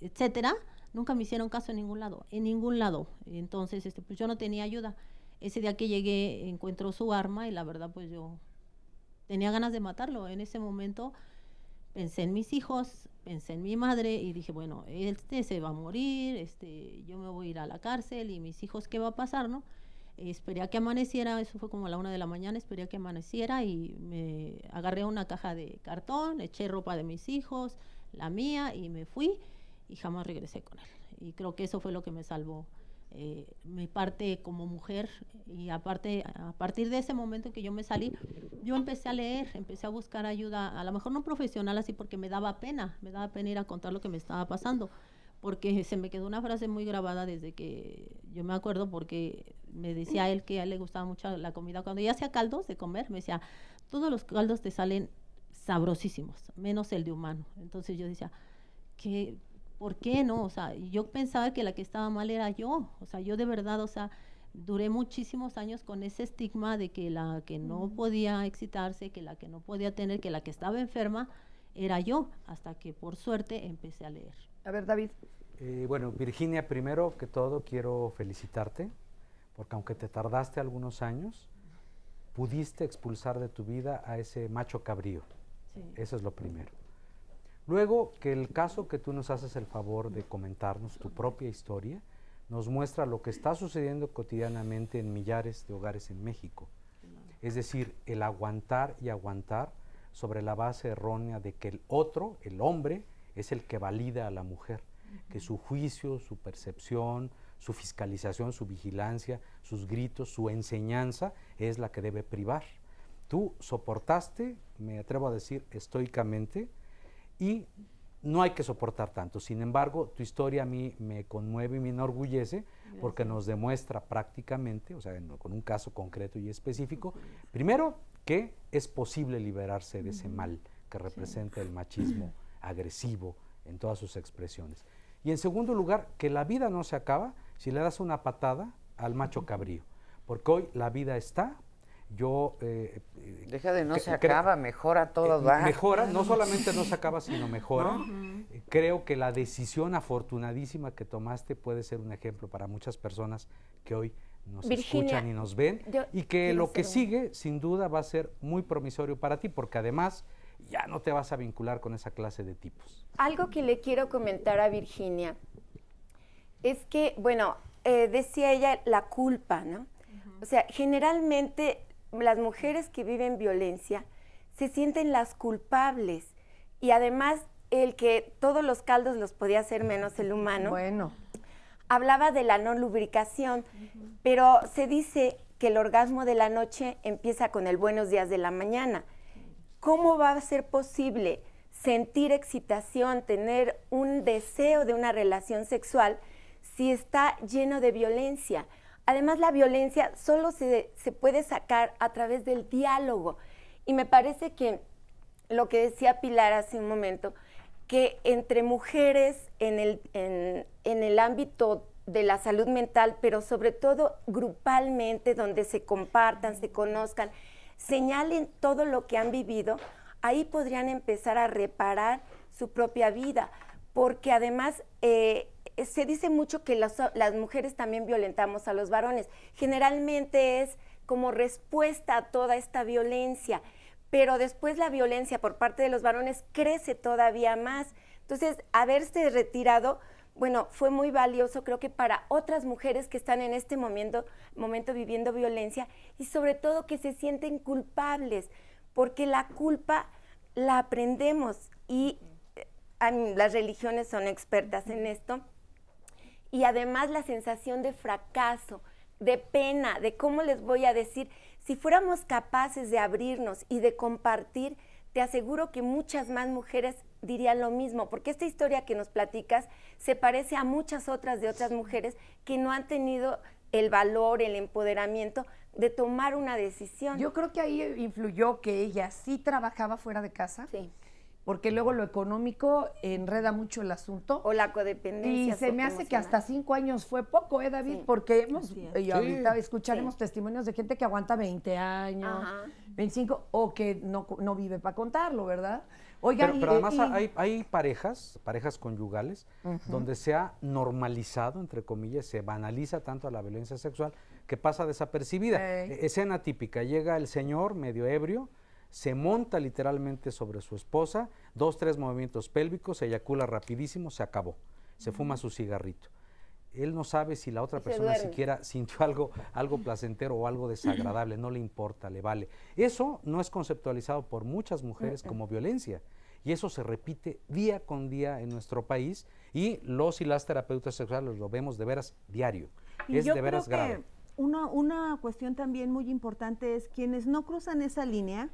etcétera, nunca me hicieron caso en ningún lado. Entonces, pues yo no tenía ayuda. Ese día que llegué, encuentro su arma, y la verdad, pues yo tenía ganas de matarlo. En ese momento pensé en mis hijos, pensé en mi madre, y dije, bueno, se va a morir, yo me voy a ir a la cárcel, y mis hijos, ¿qué va a pasar, no? Esperé a que amaneciera, eso fue como a la 1 de la mañana, esperé a que amaneciera, y me agarré una caja de cartón, eché ropa de mis hijos, la mía, y me fui, y jamás regresé con él. Y creo que eso fue lo que me salvó mi parte como mujer. Y aparte, a partir de ese momento en que yo me salí, yo empecé a leer, empecé a buscar ayuda, a lo mejor no profesional así, porque me daba pena ir a contar lo que me estaba pasando, porque se me quedó una frase muy grabada desde que yo me acuerdo, porque me decía él que a él le gustaba mucho la comida. Cuando ya hacía caldos de comer, me decía, todos los caldos te salen sabrosísimos, menos el de humano. Entonces yo decía, ¿por qué no? O sea, yo pensaba que la que estaba mal era yo. O sea, yo de verdad, o sea, duré muchísimos años con ese estigma de que la que no podía excitarse, que la que no podía tener, que la que estaba enferma era yo, hasta que por suerte empecé a leer. A ver, David. Bueno, Virginia, primero que todo quiero felicitarte, porque aunque te tardaste algunos años, pudiste expulsar de tu vida a ese macho cabrío. Sí. Eso es lo primero. Luego, que el caso que tú nos haces el favor de comentarnos, tu propia historia, nos muestra lo que está sucediendo cotidianamente en millares de hogares en México. Es decir, el aguantar y aguantar sobre la base errónea de que el otro, el hombre, es el que valida a la mujer, que su juicio, su percepción, su fiscalización, su vigilancia, sus gritos, su enseñanza es la que debe privar. Tú soportaste, me atrevo a decir estoicamente, y no hay que soportar tanto. Sin embargo, tu historia a mí me conmueve y me enorgullece. Gracias. Porque nos demuestra prácticamente, o sea, con un caso concreto y específico, primero, que es posible liberarse de ese mal que representa el machismo agresivo en todas sus expresiones. Y en segundo lugar, que la vida no se acaba si le das una patada al macho cabrío, porque hoy la vida está. Deja de no se acaba, mejora todo. Mejora, no solamente no se acaba, sino mejora. Creo que la decisión afortunadísima que tomaste puede ser un ejemplo para muchas personas que hoy nos escuchan y nos ven, y que lo que sigue, sin duda, va a ser muy promisorio para ti, porque además ya no te vas a vincular con esa clase de tipos. Algo que le quiero comentar a Virginia es que, bueno, decía ella la culpa, ¿no? O sea, generalmente las mujeres que viven violencia se sienten las culpables, y además el que todos los caldos los podía hacer menos el humano. Bueno. Hablaba de la no lubricación, pero se dice que el orgasmo de la noche empieza con el buenos días de la mañana. ¿Cómo va a ser posible sentir excitación, tener un deseo de una relación sexual si está lleno de violencia? Además, la violencia solo se puede sacar a través del diálogo. Y me parece que lo que decía Pilar hace un momento, que entre mujeres en el ámbito de la salud mental, pero sobre todo grupalmente, donde se compartan, se conozcan, señalen todo lo que han vivido, ahí podrían empezar a reparar su propia vida, porque además se dice mucho que las mujeres también violentamos a los varones. Generalmente es como respuesta a toda esta violencia, pero después la violencia por parte de los varones crece todavía más. Entonces, haberse retirado, bueno, fue muy valioso, creo que para otras mujeres que están en este momento viviendo violencia, y sobre todo que se sienten culpables, porque la culpa la aprendemos, y las religiones son expertas en esto. Y además la sensación de fracaso, de pena, de cómo les voy a decir, si fuéramos capaces de abrirnos y de compartir, te aseguro que muchas más mujeres dirían lo mismo, porque esta historia que nos platicas se parece a muchas otras de otras mujeres que no han tenido el valor, el empoderamiento de tomar una decisión. Yo creo que ahí influyó que ella sí trabajaba fuera de casa. Sí. Porque luego lo económico enreda mucho el asunto. O la codependencia. Y se me hace que hasta 5 años fue poco, David? Sí. Porque y ahorita escucharemos testimonios de gente que aguanta 20 años, 25, o que no vive para contarlo, ¿verdad? Oigan, pero además hay parejas conyugales, donde se ha normalizado, entre comillas, se banaliza tanto a la violencia sexual que pasa desapercibida. Escena típica, llega el señor medio ebrio, se monta literalmente sobre su esposa, 2, 3 movimientos pélvicos, se eyacula rapidísimo, se acabó, se fuma su cigarrito. Él no sabe si la otra persona siquiera sintió algo placentero o algo desagradable, no le importa, le vale. Eso no es conceptualizado por muchas mujeres como violencia, y eso se repite día con día en nuestro país, y los y las terapeutas sexuales lo vemos de veras diario, y es de veras grave. Una cuestión también muy importante es quienes no cruzan esa línea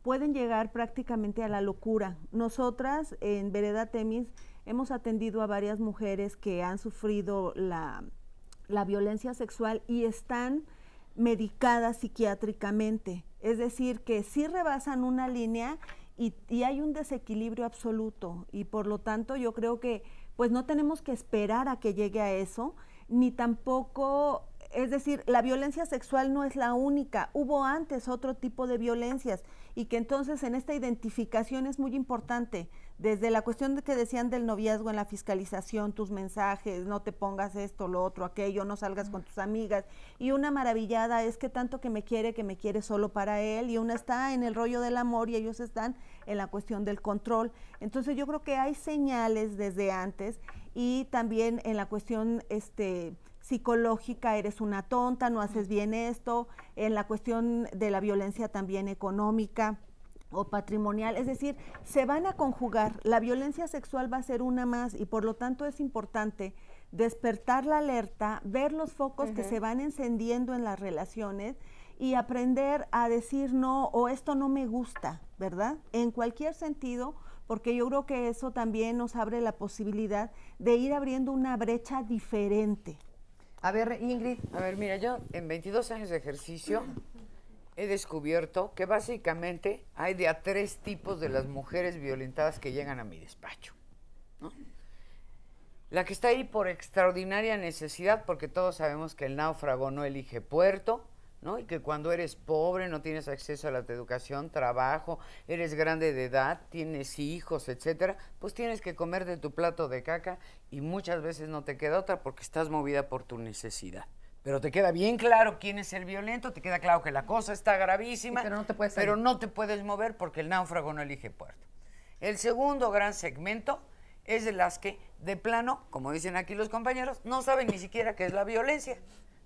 pueden llegar prácticamente a la locura. Nosotras en Vereda Temis hemos atendido a varias mujeres que han sufrido la violencia sexual y están medicadas psiquiátricamente. Es decir, que sí rebasan una línea y hay un desequilibrio absoluto, y por lo tanto yo creo que pues no tenemos que esperar a que llegue a eso, ni tampoco... Es decir, la violencia sexual no es la única, hubo antes otro tipo de violencias, y que entonces en esta identificación es muy importante, desde la cuestión de que decían del noviazgo en la fiscalización, tus mensajes, no te pongas esto, lo otro, aquello, no salgas con tus amigas, y una maravillada es que tanto que me quiere solo para él, y una está en el rollo del amor y ellos están en la cuestión del control. Entonces yo creo que hay señales desde antes, y también en la cuestión psicológica, eres una tonta, no haces bien esto, en la cuestión de la violencia también económica o patrimonial, es decir, se van a conjugar, la violencia sexual va a ser una más, y por lo tanto es importante despertar la alerta, ver los focos que se van encendiendo en las relaciones y aprender a decir no, o esto no me gusta, ¿verdad? En cualquier sentido, porque yo creo que eso también nos abre la posibilidad de ir abriendo una brecha diferente. A ver, Ingrid. A ver, mira, yo en 22 años de ejercicio he descubierto que básicamente hay de a 3 tipos de las mujeres violentadas que llegan a mi despacho, ¿no? La que está ahí por extraordinaria necesidad, porque todos sabemos que el náufrago no elige puerto, ¿no? Y que cuando eres pobre, no tienes acceso a la educación, trabajo, eres grande de edad, tienes hijos, etcétera, pues tienes que comer de tu plato de caca y muchas veces no te queda otra porque estás movida por tu necesidad. Pero te queda bien claro quién es el violento, te queda claro que la cosa está gravísima, sí, pero no te puedes mover porque el náufrago no elige puerto. El segundo gran segmento es de las que, de plano, como dicen aquí los compañeros, no saben ni siquiera qué es la violencia,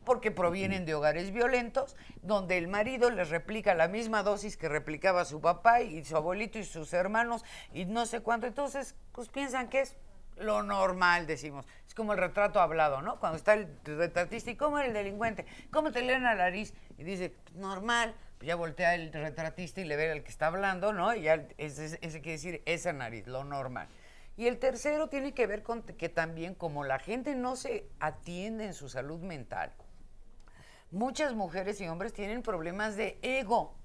porque provienen de hogares violentos, donde el marido les replica la misma dosis que replicaba su papá y su abuelito y sus hermanos y no sé cuánto. Entonces, pues piensan que es lo normal, decimos. Es como el retrato hablado, ¿no? Cuando está el retratista, ¿y cómo era el delincuente? ¿Cómo te leen la nariz? Y dice, normal. Pues ya voltea el retratista y le ve al que está hablando, ¿no? Y ya ese quiere decir esa nariz, lo normal. Y el tercero tiene que ver con que también, como la gente no se atiende en su salud mental, muchas mujeres y hombres tienen problemas de ego,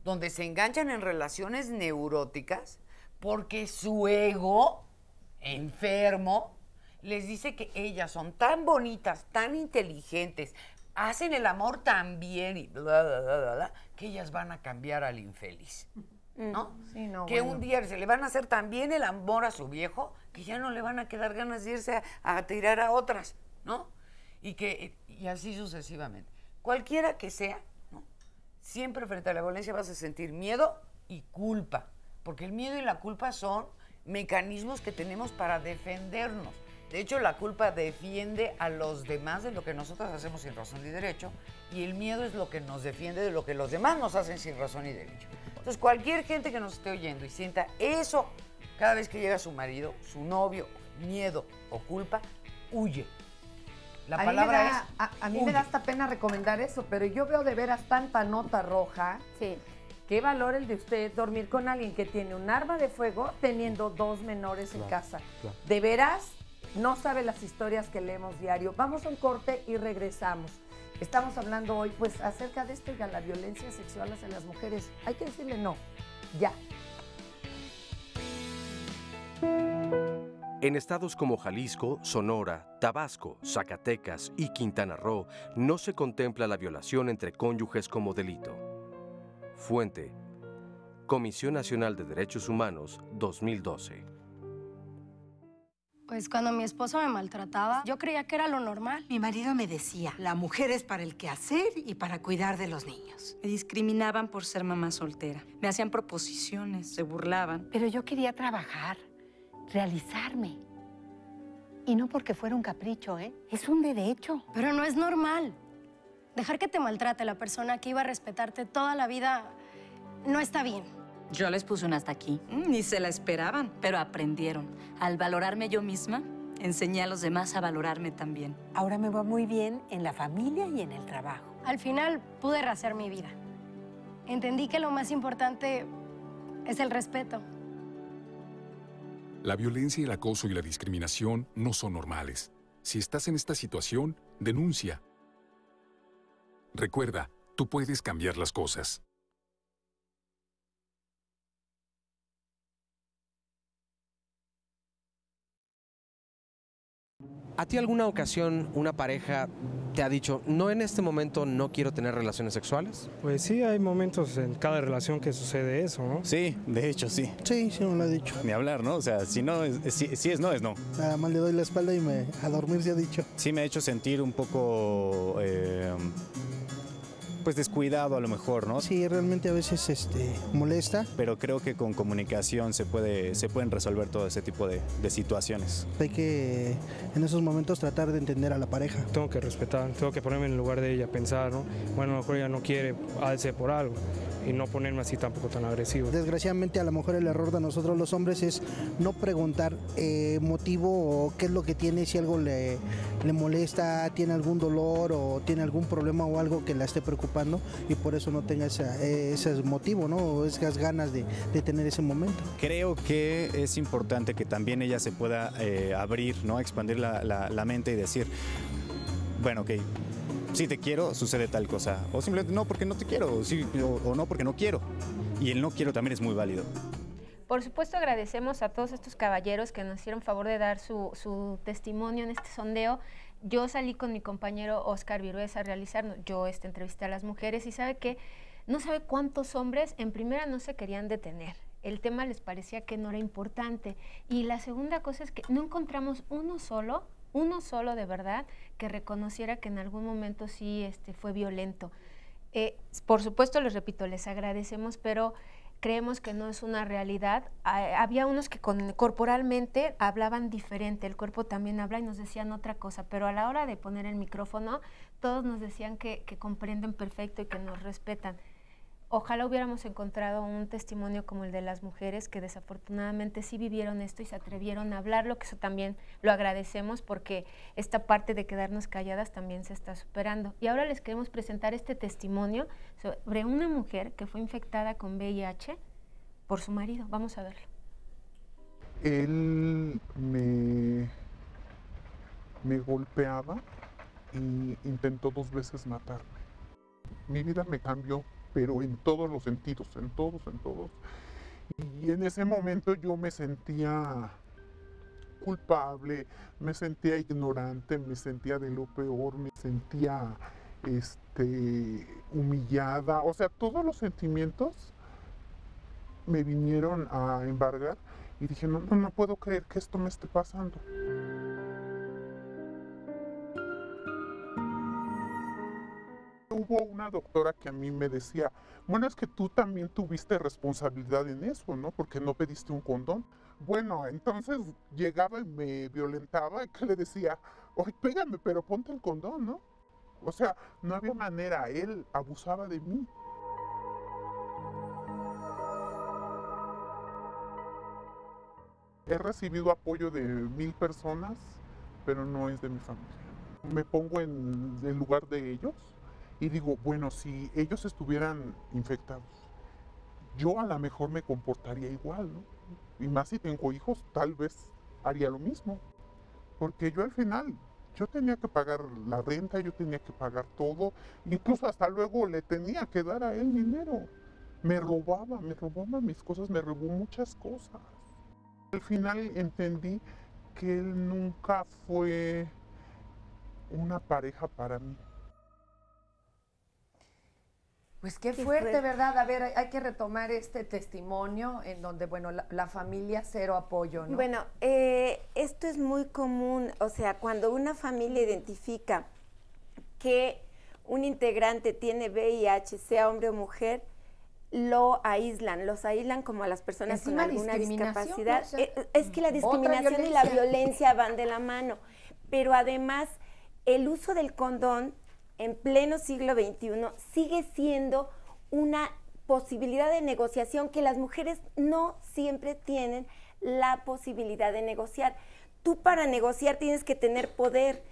donde se enganchan en relaciones neuróticas porque su ego enfermo les dice que ellas son tan bonitas, tan inteligentes, hacen el amor tan bien y bla, bla, bla, bla, bla, que ellas van a cambiar al infeliz, ¿no? Sí, no, que bueno. Un día se le van a hacer tan bien el amor a su viejo que ya no le van a quedar ganas de irse a tirar a otras, ¿no? Y así sucesivamente. Cualquiera que sea, ¿no? Siempre frente a la violencia vas a sentir miedo y culpa, porque el miedo y la culpa son mecanismos que tenemos para defendernos. De hecho, la culpa defiende a los demás de lo que nosotros hacemos sin razón y derecho, y el miedo es lo que nos defiende de lo que los demás nos hacen sin razón y derecho. Entonces, cualquier gente que nos esté oyendo y sienta eso cada vez que llega su marido, su novio, miedo o culpa, huye. La palabra es a mí me da hasta pena recomendar eso, pero yo veo de veras tanta nota roja. Sí. Qué valor el de usted dormir con alguien que tiene un arma de fuego teniendo 2 menores en casa. Claro. De veras, no sabe las historias que leemos diario. Vamos a un corte y regresamos. Estamos hablando hoy, pues, acerca de esto y de la violencia sexual hacia las mujeres. Hay que decirle no, ya. En estados como Jalisco, Sonora, Tabasco, Zacatecas y Quintana Roo no se contempla la violación entre cónyuges como delito. Fuente: Comisión Nacional de Derechos Humanos, 2012. Pues cuando mi esposo me maltrataba, yo creía que era lo normal. Mi marido me decía, la mujer es para el quehacer y para cuidar de los niños. Me discriminaban por ser mamá soltera. Me hacían proposiciones, se burlaban. Pero yo quería trabajar, realizarme. Y no porque fuera un capricho, ¿eh? Es un derecho. Pero no es normal. Dejar que te maltrate la persona que iba a respetarte toda la vida no está bien. Yo les puse un hasta aquí. Ni se la esperaban, pero aprendieron. Al valorarme yo misma, enseñé a los demás a valorarme también. Ahora me va muy bien en la familia y en el trabajo. Al final pude rehacer mi vida. Entendí que lo más importante es el respeto. La violencia, el acoso y la discriminación no son normales. Si estás en esta situación, denuncia. Recuerda, tú puedes cambiar las cosas. ¿A ti alguna ocasión una pareja te ha dicho, no, en este momento no quiero tener relaciones sexuales? Pues sí, hay momentos en cada relación que sucede eso, ¿no? Sí, de hecho sí. Sí, sí me lo ha dicho. Ni hablar, ¿no? O sea, si no, si es no, es no. Nada más le doy la espalda y a dormir se ha dicho. Sí me ha hecho sentir un poco, pues descuidado a lo mejor, ¿no? Sí, realmente a veces molesta. Pero creo que con comunicación se pueden resolver todo ese tipo de situaciones. Hay que en esos momentos tratar de entender a la pareja. Tengo que respetar, tengo que ponerme en el lugar de ella, pensar, ¿no? Bueno, a lo mejor ella no quiere, ha de ser por algo. Y no ponerme así tampoco tan agresivo. Desgraciadamente a lo mejor el error de nosotros los hombres es no preguntar motivo o qué es lo que tiene, si algo le molesta, tiene algún dolor o tiene algún problema o algo que la esté preocupando y por eso no tenga ese motivo, ¿no? O esas ganas de tener ese momento. Creo que es importante que también ella se pueda abrir, ¿no? Expandir la mente y decir, bueno, ok, sí te quiero, sucede tal cosa. O simplemente no porque no te quiero, o no porque no quiero. Y el no quiero también es muy válido. Por supuesto, agradecemos a todos estos caballeros que nos hicieron favor de dar su testimonio en este sondeo. Yo salí con mi compañero Oscar Virués a realizar, yo entrevisté a las mujeres y sabe que no sabe cuántos hombres en primera no se querían detener. El tema les parecía que no era importante. Y la segunda cosa es que no encontramos uno solo de verdad que reconociera que en algún momento sí fue violento. Por supuesto, les repito, les agradecemos, pero creemos que no es una realidad. Había unos que corporalmente hablaban diferente, el cuerpo también habla y nos decían otra cosa, pero a la hora de poner el micrófono, todos nos decían que comprenden perfecto y que nos respetan. Ojalá hubiéramos encontrado un testimonio como el de las mujeres que desafortunadamente sí vivieron esto y se atrevieron a hablarlo, que eso también lo agradecemos porque esta parte de quedarnos calladas también se está superando. Y ahora les queremos presentar este testimonio sobre una mujer que fue infectada con VIH por su marido. Vamos a verlo. Él me golpeaba y intentó 2 veces matarme. Mi vida me cambió, pero en todos los sentidos, en todos. Y en ese momento yo me sentía culpable, me sentía ignorante, me sentía de lo peor, me sentía humillada. O sea, todos los sentimientos me vinieron a embargar y dije, no puedo creer que esto me esté pasando. Hubo una doctora que a mí me decía, bueno, es que tú también tuviste responsabilidad en eso, ¿no? Porque no pediste un condón. Bueno, entonces llegaba y me violentaba y que le decía, oye, pégame, pero ponte el condón, ¿no? O sea, no había manera, él abusaba de mí. He recibido apoyo de 1000 personas, pero no es de mi familia. Me pongo en el lugar de ellos. Y digo, bueno, si ellos estuvieran infectados, yo a lo mejor me comportaría igual, ¿no? Y más si tengo hijos, tal vez haría lo mismo. Porque yo al final, yo tenía que pagar la renta, yo tenía que pagar todo. Incluso hasta luego le tenía que dar a él dinero. Me robaba mis cosas, me robó muchas cosas. Al final entendí que él nunca fue una pareja para mí. Pues qué fuerte, ¿verdad? A ver, hay que retomar este testimonio en donde, bueno, la familia cero apoyo, ¿no? Bueno, esto es muy común, o sea, cuando una familia identifica que un integrante tiene VIH, sea hombre o mujer, los aíslan como a las personas con alguna discapacidad. O sea, es que la discriminación y la violencia van de la mano, pero además el uso del condón en pleno siglo XXI sigue siendo una posibilidad de negociación que las mujeres no siempre tienen la posibilidad de negociar. Tú para negociar tienes que tener poder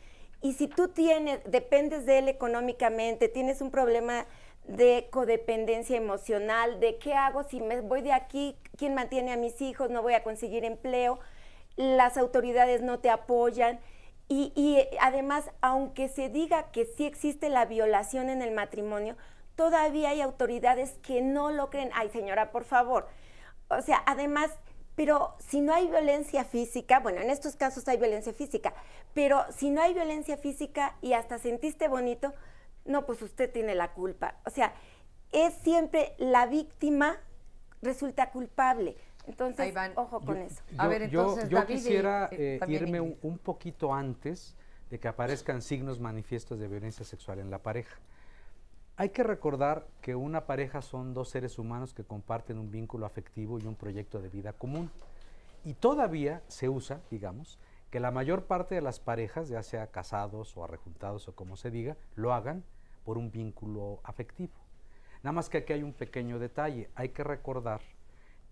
y si tú dependes de él económicamente, tienes un problema de codependencia emocional, de qué hago si me voy de aquí, quién mantiene a mis hijos, no voy a conseguir empleo, las autoridades no te apoyan. Y además, aunque se diga que sí existe la violación en el matrimonio, todavía hay autoridades que no lo creen. Ay, señora, por favor. O sea, además, pero si no hay violencia física, bueno, en estos casos hay violencia física, pero si no hay violencia física y hasta sentiste bonito, no, pues usted tiene la culpa. O sea, es siempre la víctima resulta culpable. Entonces, ojo con eso. A ver, entonces, yo quisiera irme un poquito antes de que aparezcan signos manifiestos de violencia sexual en la pareja. Hay que recordar que una pareja son 2 seres humanos que comparten un vínculo afectivo y un proyecto de vida común. Y todavía se usa, digamos, que la mayor parte de las parejas, ya sea casados o arrejuntados o como se diga, lo hagan por un vínculo afectivo. Nada más que aquí hay un pequeño detalle. Hay que recordar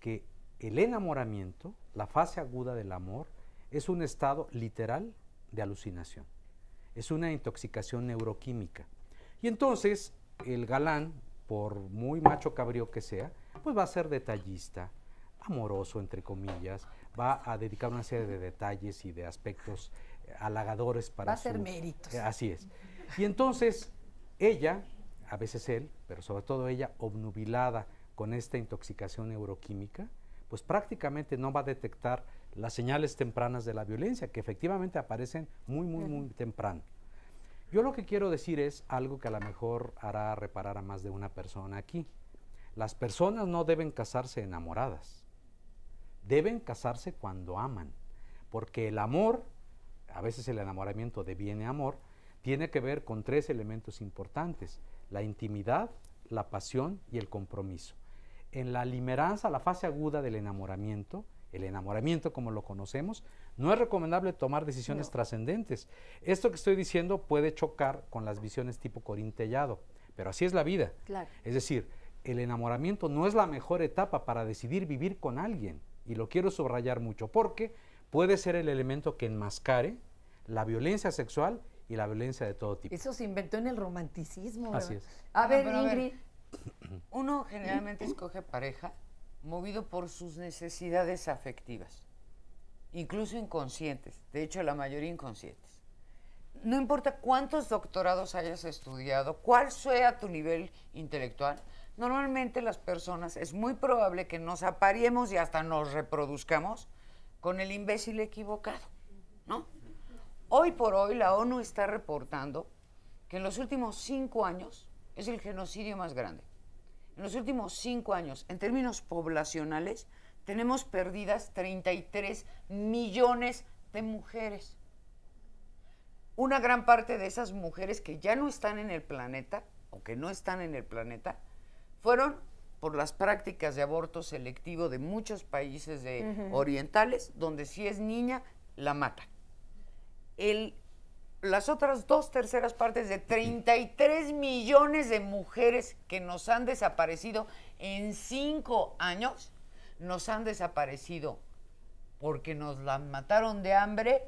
que el enamoramiento, la fase aguda del amor, es un estado literal de alucinación. Es una intoxicación neuroquímica. Y entonces, el galán, por muy macho cabrío que sea, pues va a ser detallista, amoroso, entre comillas, va a dedicar una serie de detalles y de aspectos halagadores para va a ser méritos. Así es. Y entonces, Ella, a veces él, pero sobre todo ella, obnubilada con esta intoxicación neuroquímica, pues prácticamente no va a detectar las señales tempranas de la violencia, que efectivamente aparecen muy temprano. Yo lo que quiero decir es algo que a lo mejor hará reparar a más de una persona aquí. Las personas no deben casarse enamoradas, deben casarse cuando aman, porque el amor, a veces el enamoramiento deviene amor, tiene que ver con 3 elementos importantes: la intimidad, la pasión y el compromiso. En la limeranza, la fase aguda del enamoramiento, el enamoramiento como lo conocemos, no es recomendable tomar decisiones trascendentes. Esto que estoy diciendo puede chocar con las visiones tipo Corín Tellado, pero así es la vida. Claro. Es decir, el enamoramiento no es la mejor etapa para decidir vivir con alguien, y lo quiero subrayar mucho, porque puede ser el elemento que enmascare la violencia sexual y la violencia de todo tipo. Eso se inventó en el romanticismo, ¿verdad? Así es. A ver, pero Ingrid. Uno generalmente escoge pareja movido por sus necesidades afectivas, incluso inconscientes, de hecho la mayoría inconscientes. No importa cuántos doctorados hayas estudiado, cuál sea tu nivel intelectual, normalmente las personas es muy probable que nos apareemos y hasta nos reproduzcamos con el imbécil equivocado, ¿no? Hoy por hoy la ONU está reportando que en los últimos 5 años es el genocidio más grande. En los últimos 5 años, en términos poblacionales, tenemos perdidas 33 millones de mujeres. Una gran parte de esas mujeres que ya no están en el planeta, o que no están en el planeta, fueron por las prácticas de aborto selectivo de muchos países orientales, donde si es niña, la matan. Las otras 2/3 partes de 33 millones de mujeres que nos han desaparecido en 5 años, nos han desaparecido porque nos las mataron de hambre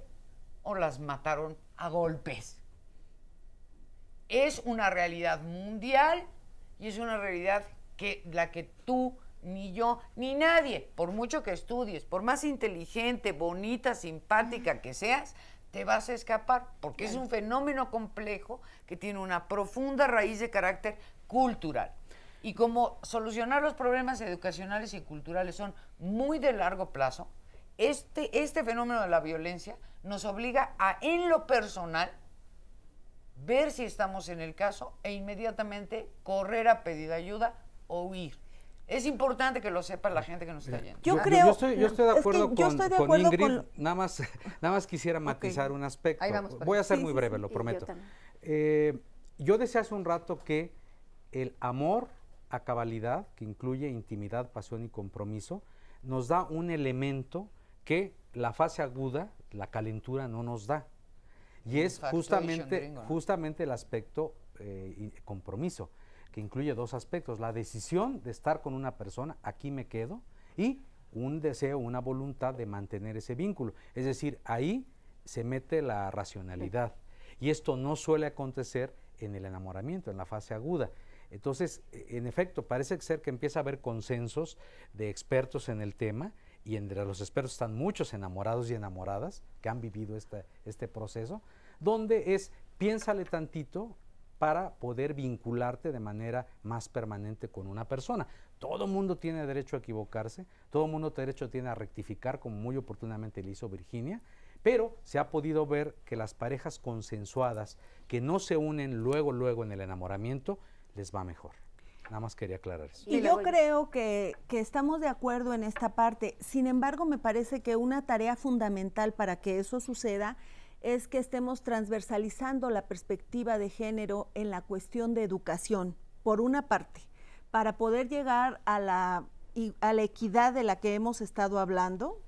o las mataron a golpes. Es una realidad mundial y es una realidad que la que tú, ni yo, ni nadie, por mucho que estudies, por más inteligente, bonita, simpática que seas, te vas a escapar, porque es un fenómeno complejo que tiene una profunda raíz de carácter cultural. Y como solucionar los problemas educacionales y culturales son muy de largo plazo, este fenómeno de la violencia nos obliga a, en lo personal, ver si estamos en el caso e inmediatamente correr a pedir ayuda o huir. Es importante que lo sepa la gente que nos está yendo. Yo estoy de acuerdo con Ingrid, nada más quisiera matizar un aspecto. Voy a ser muy breve, lo prometo. Yo decía hace un rato que el amor a cabalidad, que incluye intimidad, pasión y compromiso, nos da un elemento que la fase aguda, la calentura, no nos da. Y es justamente el aspecto compromiso, que incluye 2 aspectos: la decisión de estar con una persona, aquí me quedo, y un deseo, una voluntad de mantener ese vínculo. Es decir, ahí se mete la racionalidad, y esto no suele acontecer en el enamoramiento, en la fase aguda. Entonces, en efecto, parece ser que empieza a haber consensos de expertos en el tema, y entre los expertos están muchos enamorados y enamoradas que han vivido este proceso, donde piénsale tantito para poder vincularte de manera más permanente con una persona. Todo mundo tiene derecho a equivocarse, todo mundo derecho tiene a rectificar, como muy oportunamente le hizo Virginia, pero se ha podido ver que las parejas consensuadas que no se unen luego en el enamoramiento, les va mejor. Nada más quería aclarar eso. Y yo creo que estamos de acuerdo en esta parte. Sin embargo, me parece que una tarea fundamental para que eso suceda es que estemos transversalizando la perspectiva de género en la cuestión de educación, por una parte, para poder llegar a la equidad de la que hemos estado hablando,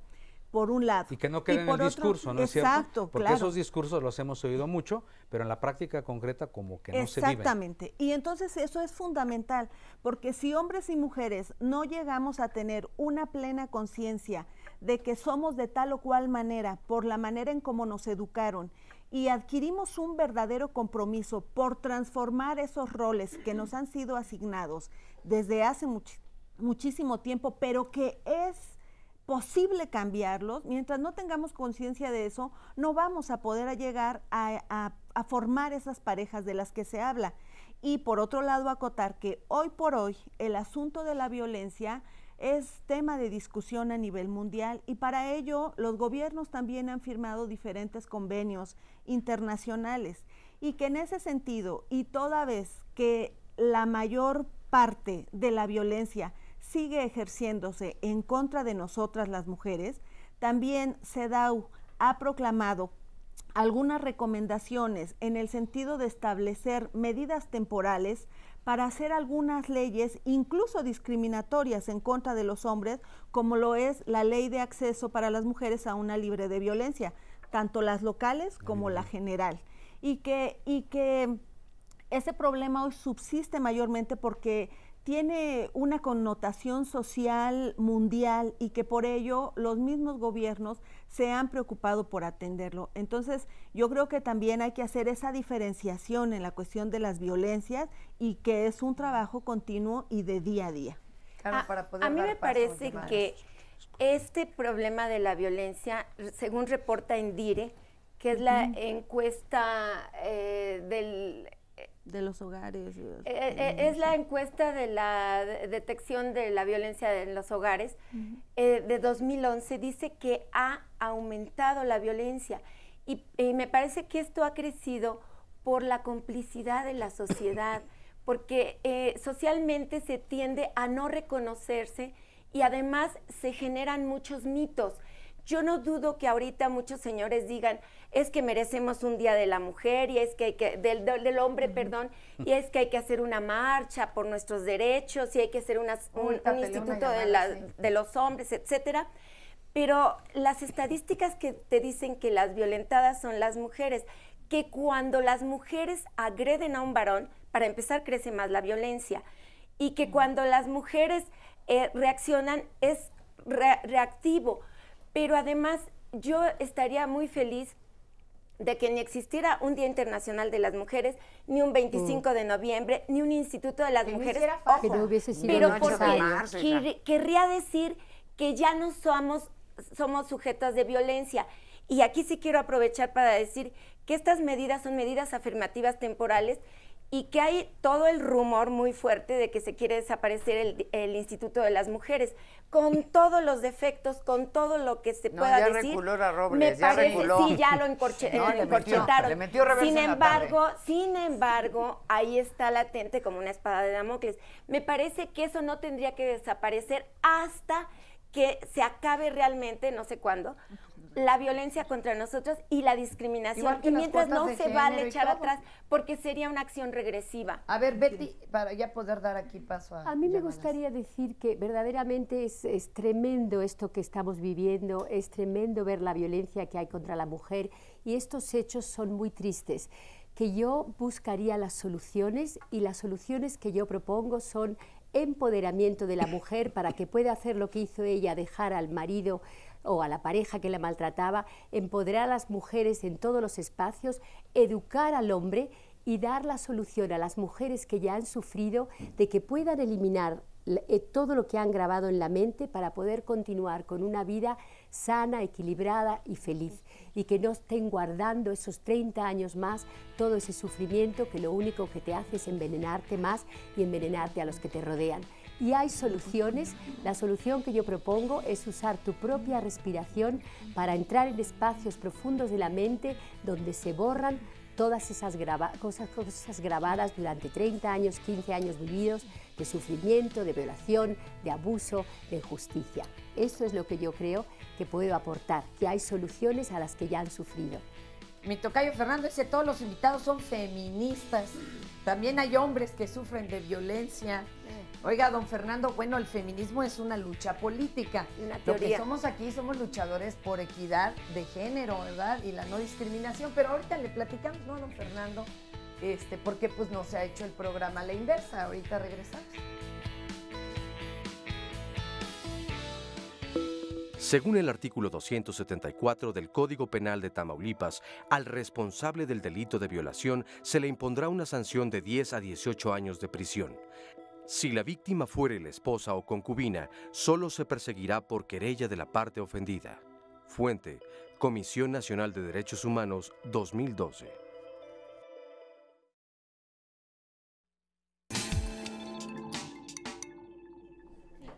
por un lado. Y que no quede en el discurso, ¿no es cierto? Exacto, porque claro. Esos discursos los hemos oído mucho, pero en la práctica concreta como que no se viven. Exactamente. Y entonces eso es fundamental, porque si hombres y mujeres no llegamos a tener una plena conciencia de que somos de tal o cual manera, por la manera en cómo nos educaron, y adquirimos un verdadero compromiso por transformar esos roles que nos han sido asignados desde hace muchísimo tiempo, pero que es posible cambiarlos, mientras no tengamos conciencia de eso, no vamos a poder llegar a formar esas parejas de las que se habla. Y por otro lado, acotar que hoy por hoy el asunto de la violencia es tema de discusión a nivel mundial y para ello los gobiernos también han firmado diferentes convenios internacionales y que en ese sentido, y toda vez que la mayor parte de la violencia sigue ejerciéndose en contra de nosotras las mujeres, también CEDAW ha proclamado algunas recomendaciones en el sentido de establecer medidas temporales para hacer algunas leyes, incluso discriminatorias en contra de los hombres, como lo es la Ley de Acceso para las Mujeres a una Libre de Violencia, tanto las locales como la general. Y que ese problema hoy subsiste mayormente porque tiene una connotación social mundial y que por ello los mismos gobiernos se han preocupado por atenderlo. Entonces, yo creo que también hay que hacer esa diferenciación en la cuestión de las violencias y que es un trabajo continuo y de día a día. Claro, para poder a mí dar me paso parece demás. que este problema de la violencia, según reporta Endire, que es la encuesta de los hogares. Es la encuesta de la detección de la violencia en los hogares de 2011, dice que ha aumentado la violencia y me parece que esto ha crecido por la complicidad de la sociedad, porque socialmente se tiende a no reconocerse y además se generan muchos mitos. Yo no dudo que ahorita muchos señores digan, es que merecemos un día de la mujer y es que hay que, del hombre, perdón, y es que hay que hacer una marcha por nuestros derechos y hay que hacer un instituto de los hombres, etcétera. Pero las estadísticas que te dicen que las violentadas son las mujeres, que cuando las mujeres agreden a un varón, para empezar crece más la violencia, y que cuando las mujeres reaccionan es reactivo. Pero además yo estaría muy feliz de que ni existiera un Día Internacional de las Mujeres, ni un 25 de noviembre, ni un Instituto de las Mujeres. Que no hubiese sido pero necesario. porque querría decir que ya no somos sujetas de violencia. Y aquí sí quiero aprovechar para decir que estas medidas son medidas afirmativas temporales y que hay todo el rumor muy fuerte de que se quiere desaparecer el Instituto de las Mujeres, con todos los defectos, con todo lo que se pueda ya decir. reculó la Robles, me ya parece, reculó. sí, ya lo encorchetaron. Le metió reversa Sin en la tarde. embargo, ahí está latente como una espada de Damocles. Me parece que eso no tendría que desaparecer hasta que se acabe realmente, no sé cuándo, la violencia contra nosotros y la discriminación, y mientras no se vale echar atrás, porque sería una acción regresiva. A ver, Betty, para ya poder dar aquí paso a mí me gustaría decir que verdaderamente es tremendo esto que estamos viviendo, es tremendo ver la violencia que hay contra la mujer y estos hechos son muy tristes, que yo buscaría las soluciones y las soluciones que yo propongo son empoderamiento de la mujer para que pueda hacer lo que hizo ella, dejar al marido o a la pareja que la maltrataba, empoderar a las mujeres en todos los espacios, educar al hombre y dar la solución a las mujeres que ya han sufrido de que puedan eliminar todo lo que han grabado en la mente para poder continuar con una vida sana, equilibrada y feliz y que no estén guardando esos 30 años más todo ese sufrimiento que lo único que te hace es envenenarte más y envenenarte a los que te rodean. Y hay soluciones. La solución que yo propongo es usar tu propia respiración para entrar en espacios profundos de la mente donde se borran todas esas cosas grabadas durante 30 años, 15 años vividos de sufrimiento, de violación, de abuso, de injusticia. Eso es lo que yo creo que puedo aportar, que hay soluciones a las que ya han sufrido. Mi tocayo Fernando dice, todos los invitados son feministas. También hay hombres que sufren de violencia. Oiga, don Fernando, bueno, el feminismo es una lucha política. Lo que somos aquí somos luchadores por equidad de género, ¿verdad? Y la no discriminación. Pero ahorita le platicamos, ¿no, don Fernando? Porque pues no se ha hecho el programa a la inversa. Ahorita regresamos. Según el artículo 274 del Código Penal de Tamaulipas, al responsable del delito de violación se le impondrá una sanción de 10 a 18 años de prisión. Si la víctima fuere la esposa o concubina, solo se perseguirá por querella de la parte ofendida. Fuente: Comisión Nacional de Derechos Humanos, 2012.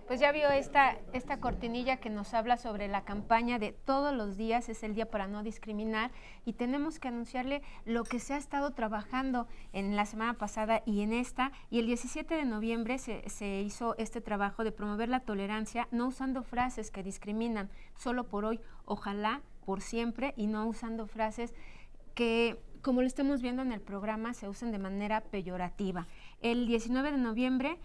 Pues ya vio esta cortinilla que nos habla sobre la campaña de todos los días, es el día para no discriminar, y tenemos que anunciarle lo que se ha estado trabajando en la semana pasada y en esta, y el 17 de noviembre se hizo este trabajo de promover la tolerancia, no usando frases que discriminan, solo por hoy, ojalá, por siempre, y no usando frases que, como lo estamos viendo en el programa, se usen de manera peyorativa. El 19 de noviembre,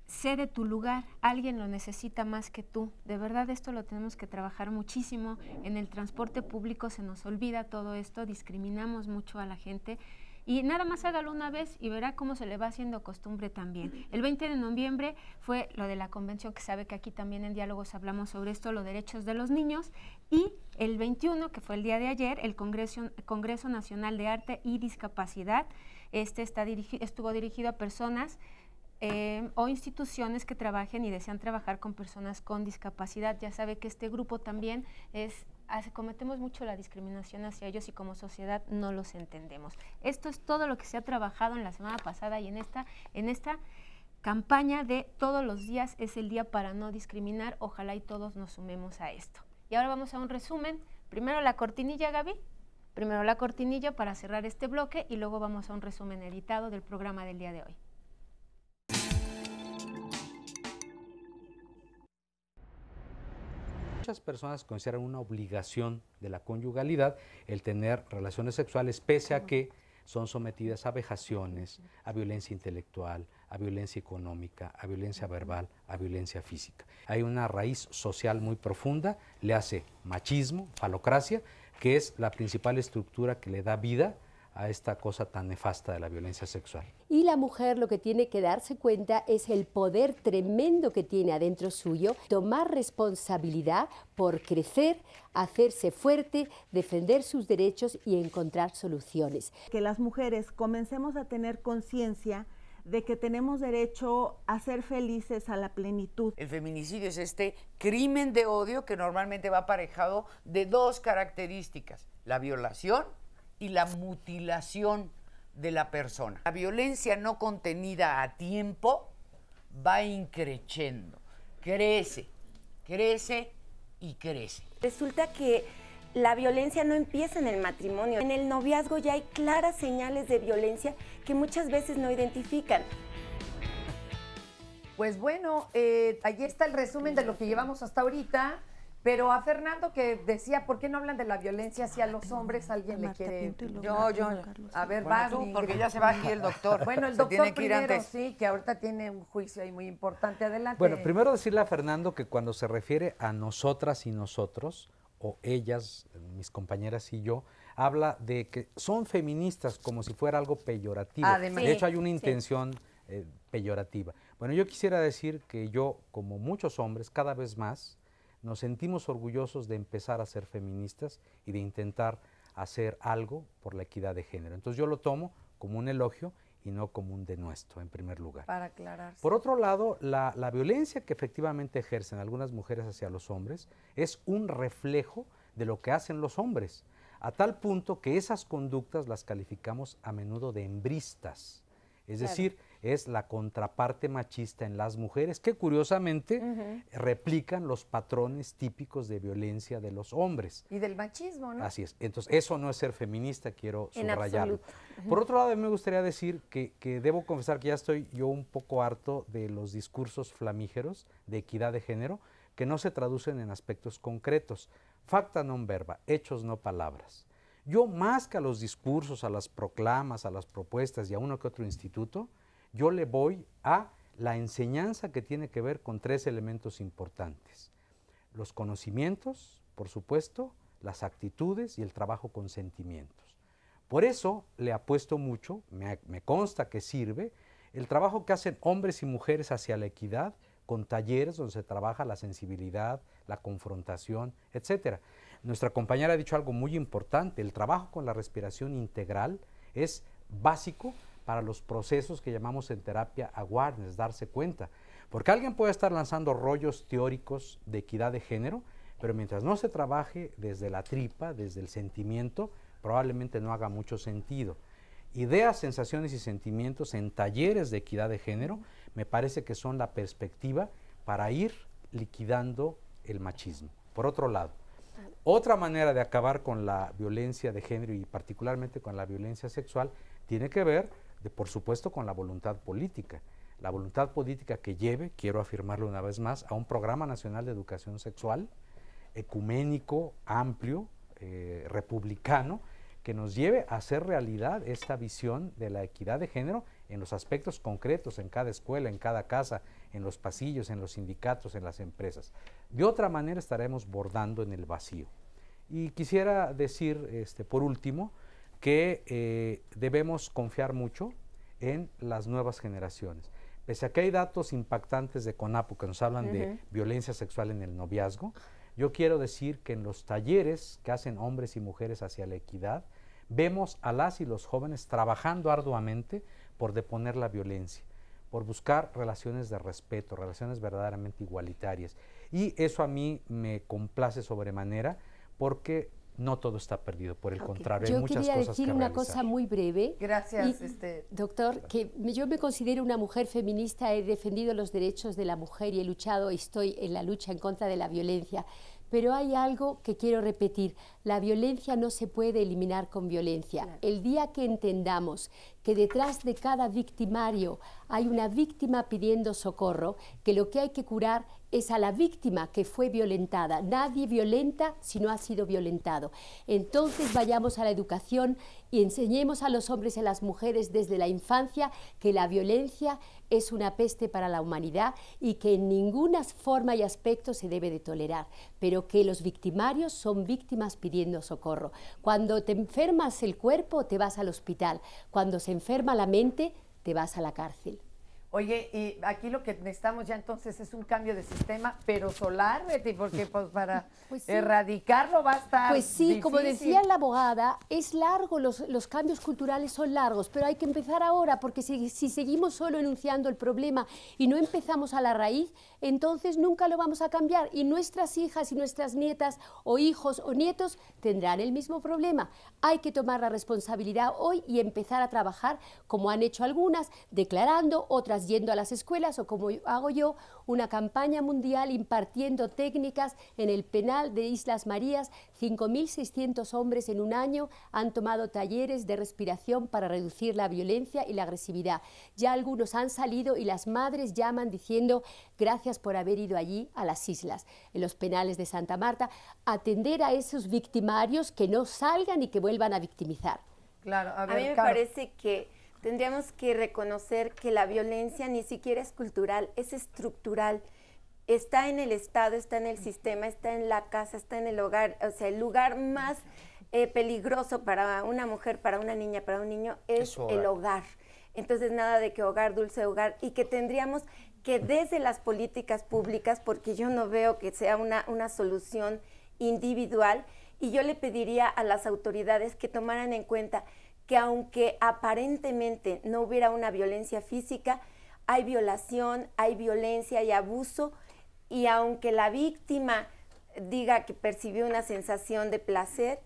sé de tu lugar, alguien lo necesita más que tú. De verdad, esto lo tenemos que trabajar muchísimo. En el transporte público se nos olvida todo esto, discriminamos mucho a la gente. Y nada más hágalo una vez y verá cómo se le va haciendo costumbre también. El 20 de noviembre fue lo de la convención, que sabe que aquí también en Diálogos hablamos sobre esto, los derechos de los niños. Y el 21, que fue el día de ayer, el Congreso Nacional de Arte y Discapacidad. Estuvo dirigido a personas o instituciones que trabajen y desean trabajar con personas con discapacidad. Ya sabe que este grupo también cometemos mucho la discriminación hacia ellos y como sociedad no los entendemos. Esto es todo lo que se ha trabajado en la semana pasada y en esta campaña de todos los días es el día para no discriminar. Ojalá y todos nos sumemos a esto. Y ahora vamos a un resumen. Primero la cortinilla, Gaby. Primero la cortinilla para cerrar este bloque y luego vamos a un resumen editado del programa del día de hoy. Muchas personas consideran una obligación de la conyugalidad el tener relaciones sexuales, pese a que son sometidas a vejaciones, a violencia intelectual, a violencia económica, a violencia verbal, a violencia física. Hay una raíz social muy profunda, le hace machismo, falocracia, que es la principal estructura que le da vida a esta cosa tan nefasta de la violencia sexual. Y la mujer lo que tiene que darse cuenta es el poder tremendo que tiene adentro suyo, tomar responsabilidad por crecer, hacerse fuerte, defender sus derechos y encontrar soluciones. Que las mujeres comencemos a tener conciencia de que tenemos derecho a ser felices a la plenitud. El feminicidio es este crimen de odio que normalmente va aparejado de dos características: la violación y la mutilación de la persona. La violencia no contenida a tiempo va increciendo, crece y crece. Resulta que la violencia no empieza en el matrimonio. En el noviazgo ya hay claras señales de violencia que muchas veces no identifican. Pues bueno, allí está el resumen de lo que llevamos hasta ahorita. Pero a Fernando, que decía, ¿por qué no hablan de la violencia hacia los hombres? ¿Alguien le quiere? Yo. A ver, Bueno, vas, tú, porque ya se va aquí el doctor. Bueno, el Se doctor tiene que ir primero, antes. sí, que ahorita tiene un juicio ahí muy importante. Adelante. Bueno, primero decirle a Fernando que cuando se refiere a nosotras y nosotros, o ellas, mis compañeras y yo, habla de que son feministas como si fuera algo peyorativo. Además, de hecho, hay una intención peyorativa. Bueno, yo quisiera decir que yo, como muchos hombres, cada vez más, nos sentimos orgullosos de empezar a ser feministas y de intentar hacer algo por la equidad de género. Entonces yo lo tomo como un elogio y no como un denuesto, en primer lugar. Para aclararse. Por otro lado, la violencia que efectivamente ejercen algunas mujeres hacia los hombres es un reflejo de lo que hacen los hombres, a tal punto que esas conductas las calificamos a menudo de hembristas. Es decir, es la contraparte machista en las mujeres que curiosamente replican los patrones típicos de violencia de los hombres. Y del machismo, ¿no? Así es. Entonces, eso no es ser feminista, quiero subrayarlo. absoluto. Por otro lado, a mí me gustaría decir que debo confesar que ya estoy yo un poco harto de los discursos flamígeros de equidad de género que no se traducen en aspectos concretos. Facta non verba, hechos no palabras. Yo, más que a los discursos, a las proclamas, a las propuestas y a uno que otro instituto, yo le voy a la enseñanza que tiene que ver con tres elementos importantes: los conocimientos, por supuesto, las actitudes y el trabajo con sentimientos. Por eso le apuesto mucho, me consta que sirve, el trabajo que hacen hombres y mujeres hacia la equidad, con talleres donde se trabaja la sensibilidad, la confrontación, etcétera. Nuestra compañera ha dicho algo muy importante: el trabajo con la respiración integral es básico para los procesos que llamamos en terapia awareness, darse cuenta. Porque alguien puede estar lanzando rollos teóricos de equidad de género, pero mientras no se trabaje desde la tripa, desde el sentimiento, probablemente no haga mucho sentido. Ideas, sensaciones y sentimientos en talleres de equidad de género me parece que son la perspectiva para ir liquidando el machismo. Por otro lado, otra manera de acabar con la violencia de género y particularmente con la violencia sexual tiene que ver, por supuesto, con la voluntad política. La voluntad política que lleve, quiero afirmarlo una vez más, a un programa nacional de educación sexual, ecuménico, amplio, republicano, que nos lleve a hacer realidad esta visión de la equidad de género en los aspectos concretos, en cada escuela, en cada casa, en los pasillos, en los sindicatos, en las empresas. De otra manera estaremos bordando en el vacío. Y quisiera decir, por último, que debemos confiar mucho en las nuevas generaciones. Pese a que hay datos impactantes de CONAPO que nos hablan de violencia sexual en el noviazgo, yo quiero decir que en los talleres que hacen hombres y mujeres hacia la equidad, vemos a las y los jóvenes trabajando arduamente por deponer la violencia, por buscar relaciones de respeto, relaciones verdaderamente igualitarias. Y eso a mí me complace sobremanera porque no todo está perdido, por el contrario, hay muchas cosas que realizar. Yo quería decir una cosa muy breve. Gracias, doctor, que yo me considero una mujer feminista, he defendido los derechos de la mujer y he luchado, estoy en la lucha en contra de la violencia. Pero hay algo que quiero repetir, la violencia no se puede eliminar con violencia. Claro. El día que entendamos que detrás de cada victimario hay una víctima pidiendo socorro, que lo que hay que curar es a la víctima que fue violentada. Nadie violenta si no ha sido violentado. Entonces vayamos a la educación y enseñemos a los hombres y a las mujeres desde la infancia que la violencia es una peste para la humanidad y que en ninguna forma y aspecto se debe de tolerar, pero que los victimarios son víctimas pidiendo socorro. Cuando te enfermas el cuerpo, te vas al hospital. Cuando se enferma la mente, te vas a la cárcel. Oye, y aquí lo que necesitamos ya entonces es un cambio de sistema, pero solar, Betty, porque pues para erradicarlo va a estar Pues sí, difícil. como decía la abogada, es largo, los cambios culturales son largos, pero hay que empezar ahora, porque si seguimos solo enunciando el problema y no empezamos a la raíz, entonces nunca lo vamos a cambiar y nuestras hijas y nuestras nietas o hijos o nietos tendrán el mismo problema. Hay que tomar la responsabilidad hoy y empezar a trabajar como han hecho algunas, declarando, otras yendo a las escuelas o como hago yo, una campaña mundial impartiendo técnicas en el penal de Islas Marías. 5.600 hombres en un año han tomado talleres de respiración para reducir la violencia y la agresividad. Ya algunos han salido y las madres llaman diciendo gracias por haber ido allí a las islas, en los penales de Santa Marta, atender a esos victimarios que no salgan y que vuelvan a victimizar. Claro, a mí me parece que tendríamos que reconocer que la violencia ni siquiera es cultural, es estructural. Está en el Estado, está en el sistema, está en la casa, está en el hogar. O sea, el lugar más peligroso para una mujer, para una niña, para un niño es el hogar. Entonces, nada de que hogar, dulce hogar, y que tendríamos que desde las políticas públicas, porque yo no veo que sea una solución individual, y yo le pediría a las autoridades que tomaran en cuenta que aunque aparentemente no hubiera una violencia física, hay violación, hay violencia y abuso, y aunque la víctima diga que percibió una sensación de placer,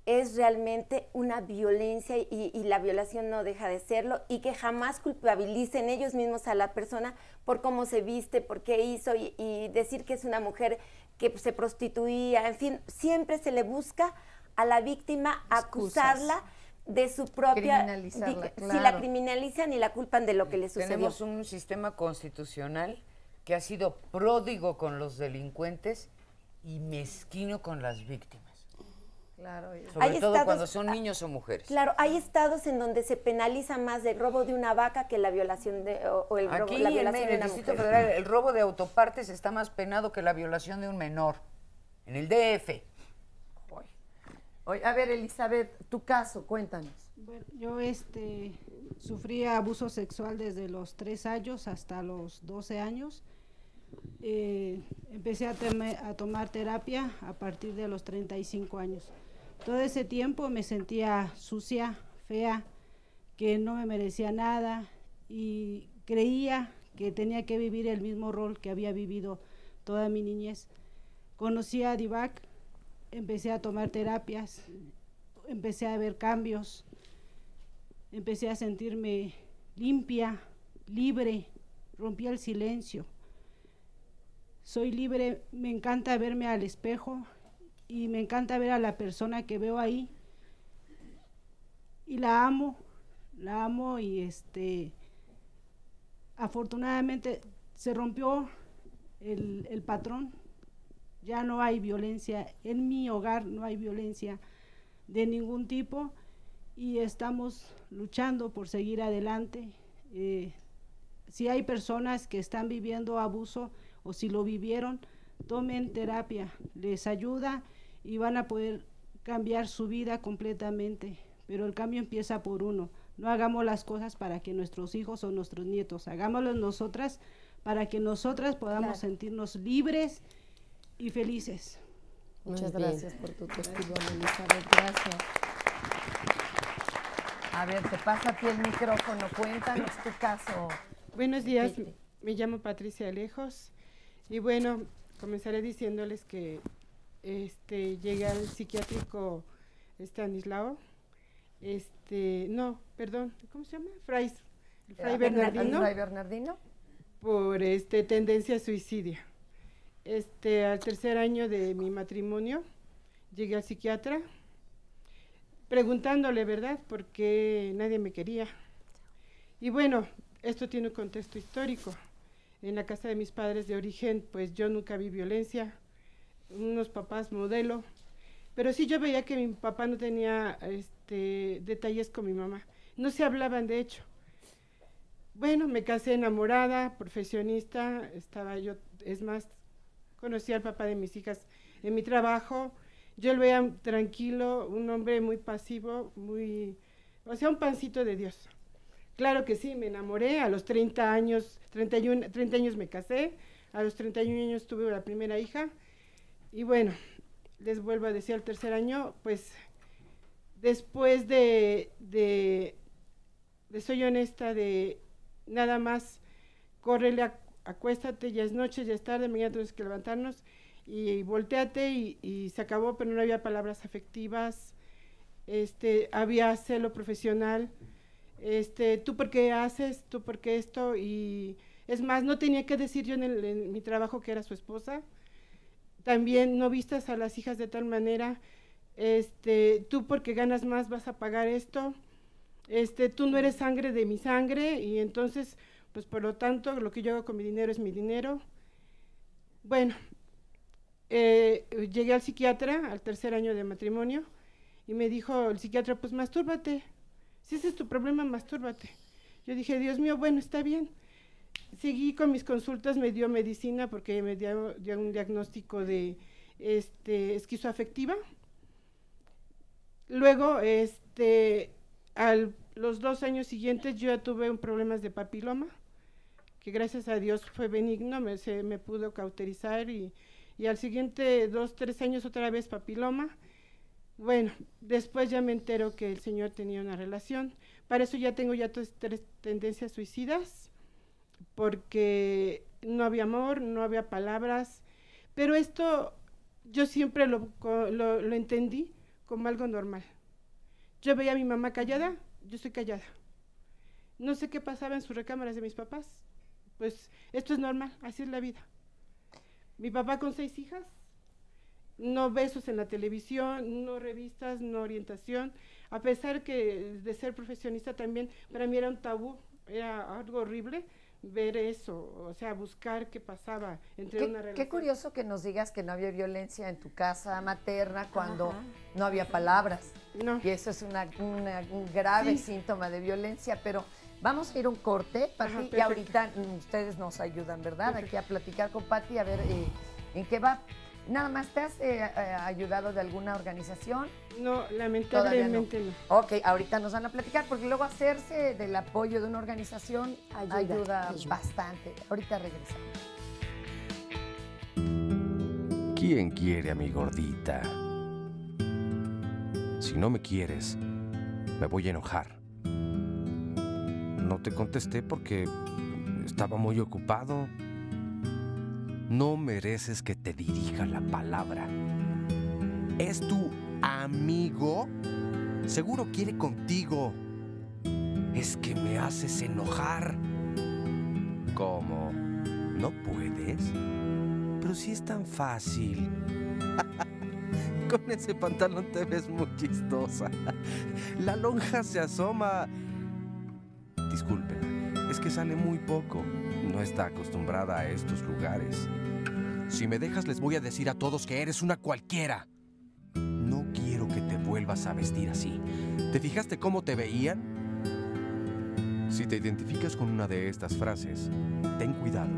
es realmente una violencia y la violación no deja de serlo, y que jamás culpabilicen ellos mismos a la persona por cómo se viste, por qué hizo, y decir que es una mujer que se prostituía, en fin, siempre se le busca a la víctima acusarla de su propia... Criminalizarla, claro. Si la criminalizan y la culpan de lo que le sucedió. Tenemos un sistema constitucional que ha sido pródigo con los delincuentes y mezquino con las víctimas. Claro. Sobre todo cuando son niños o mujeres. Claro, hay estados en donde se penaliza más el robo de una vaca que la violación o el robo, la violación de una Distrito mujer. Federal, el robo de autopartes está más penado que la violación de un menor. En el DF. Oye, a ver, Elizabeth, tu caso, cuéntanos. Bueno, yo sufrí abuso sexual desde los 3 años hasta los 12 años. Empecé a tomar terapia a partir de los 35 años. Todo ese tiempo me sentía sucia, fea, que no me merecía nada y creía que tenía que vivir el mismo rol que había vivido toda mi niñez. Conocí a Divac, empecé a tomar terapias, empecé a ver cambios, empecé a sentirme limpia, libre, rompí el silencio. Soy libre, me encanta verme al espejo y me encanta ver a la persona que veo ahí y la amo y afortunadamente se rompió el patrón, ya no hay violencia, en mi hogar no hay violencia de ningún tipo y estamos luchando por seguir adelante. Si hay personas que están viviendo abuso o si lo vivieron, tomen terapia, les ayuda y van a poder cambiar su vida completamente, pero el cambio empieza por uno. No hagamos las cosas para que nuestros hijos o nuestros nietos, hagámoslo nosotras para que nosotras podamos sentirnos libres y felices. Muchas gracias por tu testimonio, Elizabeth, gracias. A ver, te pasa a ti el micrófono, cuéntanos tu caso. Buenos días, me llamo Patricia Alejos y bueno, comenzaré diciéndoles que llegué al psiquiátrico Estanislao, ¿cómo se llama? Fray Bernardino. Por tendencia a suicidio. Al tercer año de mi matrimonio llegué al psiquiatra preguntándole, ¿verdad?, por qué nadie me quería. Y bueno, esto tiene un contexto histórico. En la casa de mis padres de origen, pues yo nunca vi violencia, unos papás modelo, pero sí yo veía que mi papá no tenía detalles con mi mamá, no se hablaban de hecho. Bueno, me casé enamorada, profesionista, estaba yo, es más, conocí al papá de mis hijas en mi trabajo, yo lo veía tranquilo, un hombre muy pasivo, un pancito de Dios. Claro que sí, me enamoré, a los 30 años me casé, a los 31 años tuve la primera hija, y bueno, les vuelvo a decir, al tercer año, pues, después de soy honesta, de nada más, córrele, acuéstate, ya es noche, ya es tarde, mañana tienes que levantarnos, y volteate, y se acabó, pero no había palabras afectivas, había celo profesional, tú por qué haces, tú por qué esto, y es más, no tenía que decir yo en mi trabajo que era su esposa. También no vistas a las hijas de tal manera, tú porque ganas más vas a pagar esto, tú no eres sangre de mi sangre, y entonces, pues por lo tanto, lo que yo hago con mi dinero es mi dinero. Bueno, llegué al psiquiatra al tercer año de matrimonio, y me dijo el psiquiatra, pues mastúrbate, si ese es tu problema, mastúrbate. Yo dije, Dios mío, bueno, está bien. Seguí con mis consultas, me dio medicina porque me dio un diagnóstico de esquizoafectiva. Luego, los 2 años siguientes yo ya tuve un problemas de papiloma, que gracias a Dios fue benigno, me pudo cauterizar y al siguiente 2, 3 años otra vez papiloma. Bueno, después ya me entero que el señor tenía una relación, para eso ya tengo 3 tendencias suicidas, porque no había amor, no había palabras, pero esto yo siempre lo entendí como algo normal. Yo veía a mi mamá callada, yo soy callada. No sé qué pasaba en sus recámaras de mis papás, pues esto es normal, así es la vida. Mi papá con 6 hijas, no besos en la televisión, no revistas, no orientación, a pesar que de ser profesionista también, para mí era un tabú, era algo horrible ver eso, o sea, buscar qué pasaba entre una relación. Qué curioso que nos digas que no había violencia en tu casa materna cuando no había palabras. No. Y eso es un grave síntoma de violencia, pero vamos a ir a un corte, Pati, y ahorita ustedes nos ayudan, ¿verdad? Aquí a platicar con Pati, a ver en qué va. Nada más, ¿te has ayudado de alguna organización? No, lamentablemente no. Ok, ahorita nos van a platicar, porque luego hacerse del apoyo de una organización ayuda bastante. Ahorita regresamos. ¿Quién quiere a mi gordita? Si no me quieres, me voy a enojar. no te contesté porque estaba muy ocupado. No mereces que te dirija la palabra. ¿Es tu amigo? Seguro quiere contigo. Es que me haces enojar. ¿Cómo? ¿No puedes? Pero si es tan fácil. Con ese pantalón te ves muy chistosa. La lonja se asoma. Discúlpela, es que sale muy poco. No está acostumbrada a estos lugares. Si me dejas, les voy a decir a todos que eres una cualquiera. No quiero que te vuelvas a vestir así. ¿Te fijaste cómo te veían? Si te identificas con una de estas frases, ten cuidado.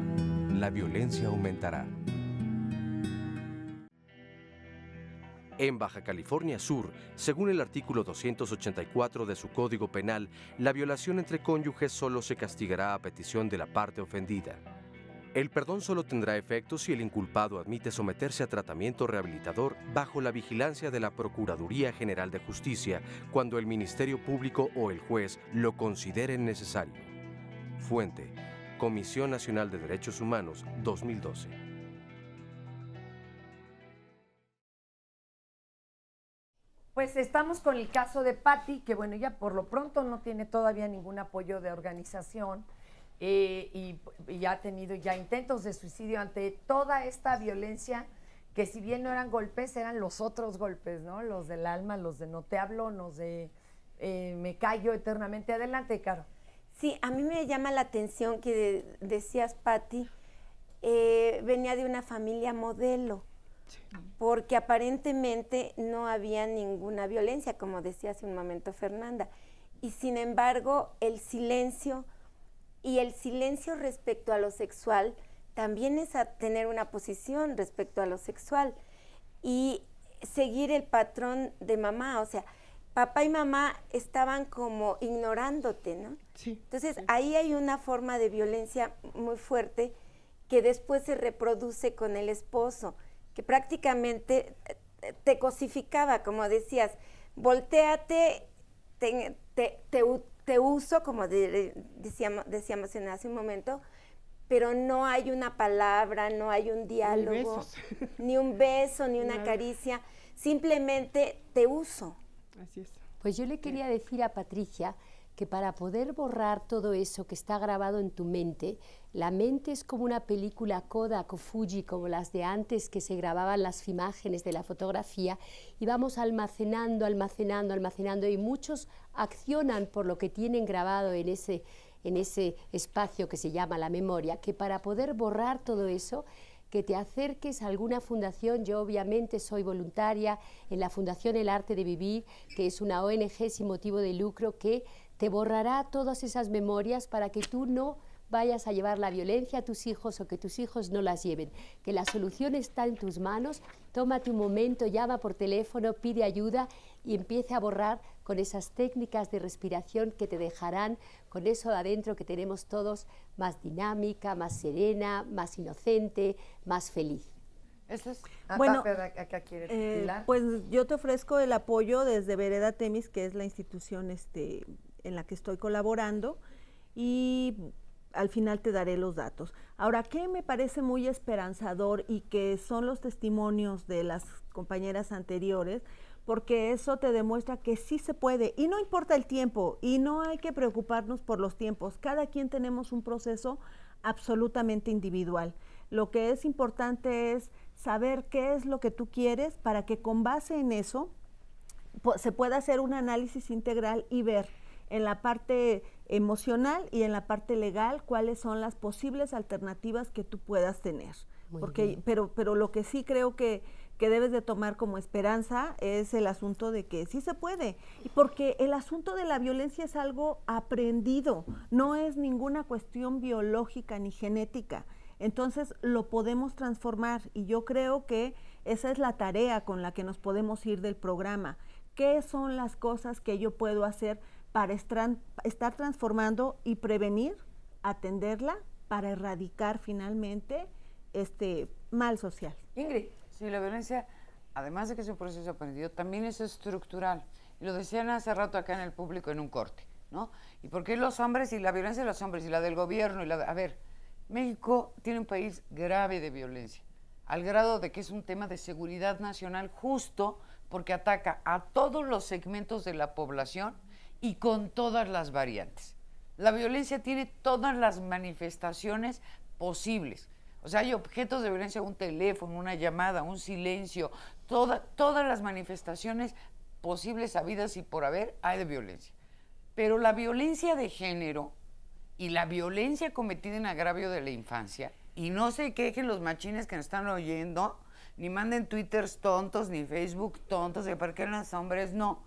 La violencia aumentará. En Baja California Sur, según el artículo 284 de su Código Penal, la violación entre cónyuges solo se castigará a petición de la parte ofendida. El perdón solo tendrá efecto si el inculpado admite someterse a tratamiento rehabilitador bajo la vigilancia de la Procuraduría General de Justicia cuando el Ministerio Público o el juez lo consideren necesario. Fuente: Comisión Nacional de Derechos Humanos, 2012. Pues estamos con el caso de Patti, que bueno, ya por lo pronto no tiene todavía ningún apoyo de organización y ya ha tenido ya intentos de suicidio ante toda esta violencia, que si bien no eran golpes, eran los otros golpes, ¿no? Los del alma, los de no te hablo, los de me callo eternamente. Adelante, Caro. Sí, a mí me llama la atención que decías, Patti, venía de una familia modelo. Porque aparentemente no había ninguna violencia, como decía hace un momento Fernanda. Y sin embargo, el silencio respecto a lo sexual también es a tener una posición respecto a lo sexual y seguir el patrón de mamá. O sea, papá y mamá estaban como ignorándote, ¿no? Sí. Entonces, ahí hay una forma de violencia muy fuerte que después se reproduce con el esposo, que prácticamente te cosificaba, como decías, voltéate, te uso, como decíamos hace un momento, pero no hay una palabra, no hay un diálogo, ni un beso, ni una caricia, simplemente te uso. Así es. Pues yo le quería decir a Patricia que para poder borrar todo eso que está grabado en tu mente, la mente es como una película Kodak o Fuji, como las de antes que se grababan las imágenes de la fotografía, y vamos almacenando, y muchos accionan por lo que tienen grabado en ese espacio que se llama la memoria, que para poder borrar todo eso, que te acerques a alguna fundación. Yo obviamente soy voluntaria en la Fundación El Arte de Vivir, que es una ONG sin motivo de lucro que te borrará todas esas memorias para que tú no vayas a llevar la violencia a tus hijos o que tus hijos no las lleven. Que la solución está en tus manos. Tómate un momento, llama por teléfono, pide ayuda y empieza a borrar con esas técnicas de respiración que te dejarán con eso de adentro que tenemos todos, más dinámica, más serena, más inocente, más feliz. Bueno, Pilar. pues yo te ofrezco el apoyo desde Vereda Temis, que es la institución en la que estoy colaborando, y al final te daré los datos. Ahora, ¿qué me parece muy esperanzador y que son los testimonios de las compañeras anteriores? Porque eso te demuestra que sí se puede, y no importa el tiempo, y no hay que preocuparnos por los tiempos. Cada quien tenemos un proceso absolutamente individual. Lo que es importante es saber qué es lo que tú quieres para que con base en eso se pueda hacer un análisis integral y ver en la parte emocional y en la parte legal cuáles son las posibles alternativas que tú puedas tener. Pero lo que sí creo que debes de tomar como esperanza es el asunto de que sí se puede, porque el asunto de la violencia es algo aprendido, no es ninguna cuestión biológica ni genética. Entonces lo podemos transformar, y yo creo que esa es la tarea con la que nos podemos ir del programa. ¿Qué son las cosas que yo puedo hacer para estar transformando y prevenir, atenderla, para erradicar finalmente este mal social? Ingrid. Sí, la violencia, además de que es un proceso aprendido, también es estructural. Y lo decían hace rato acá en el público en un corte. ¿no? ¿Y por qué los hombres y la violencia de los hombres y la del gobierno? A ver, México tiene un país grave de violencia, al grado de que es un tema de seguridad nacional justo porque ataca a todos los segmentos de la población y con todas las variantes. La violencia tiene todas las manifestaciones posibles. O sea, hay objetos de violencia, un teléfono, una llamada, un silencio, todas las manifestaciones posibles, habidas y por haber, hay de violencia. Pero la violencia de género y la violencia cometida en agravio de la infancia, y no se quejen los machines que nos están oyendo, ni manden twitters tontos, ni Facebook tontos, de por qué los hombres no.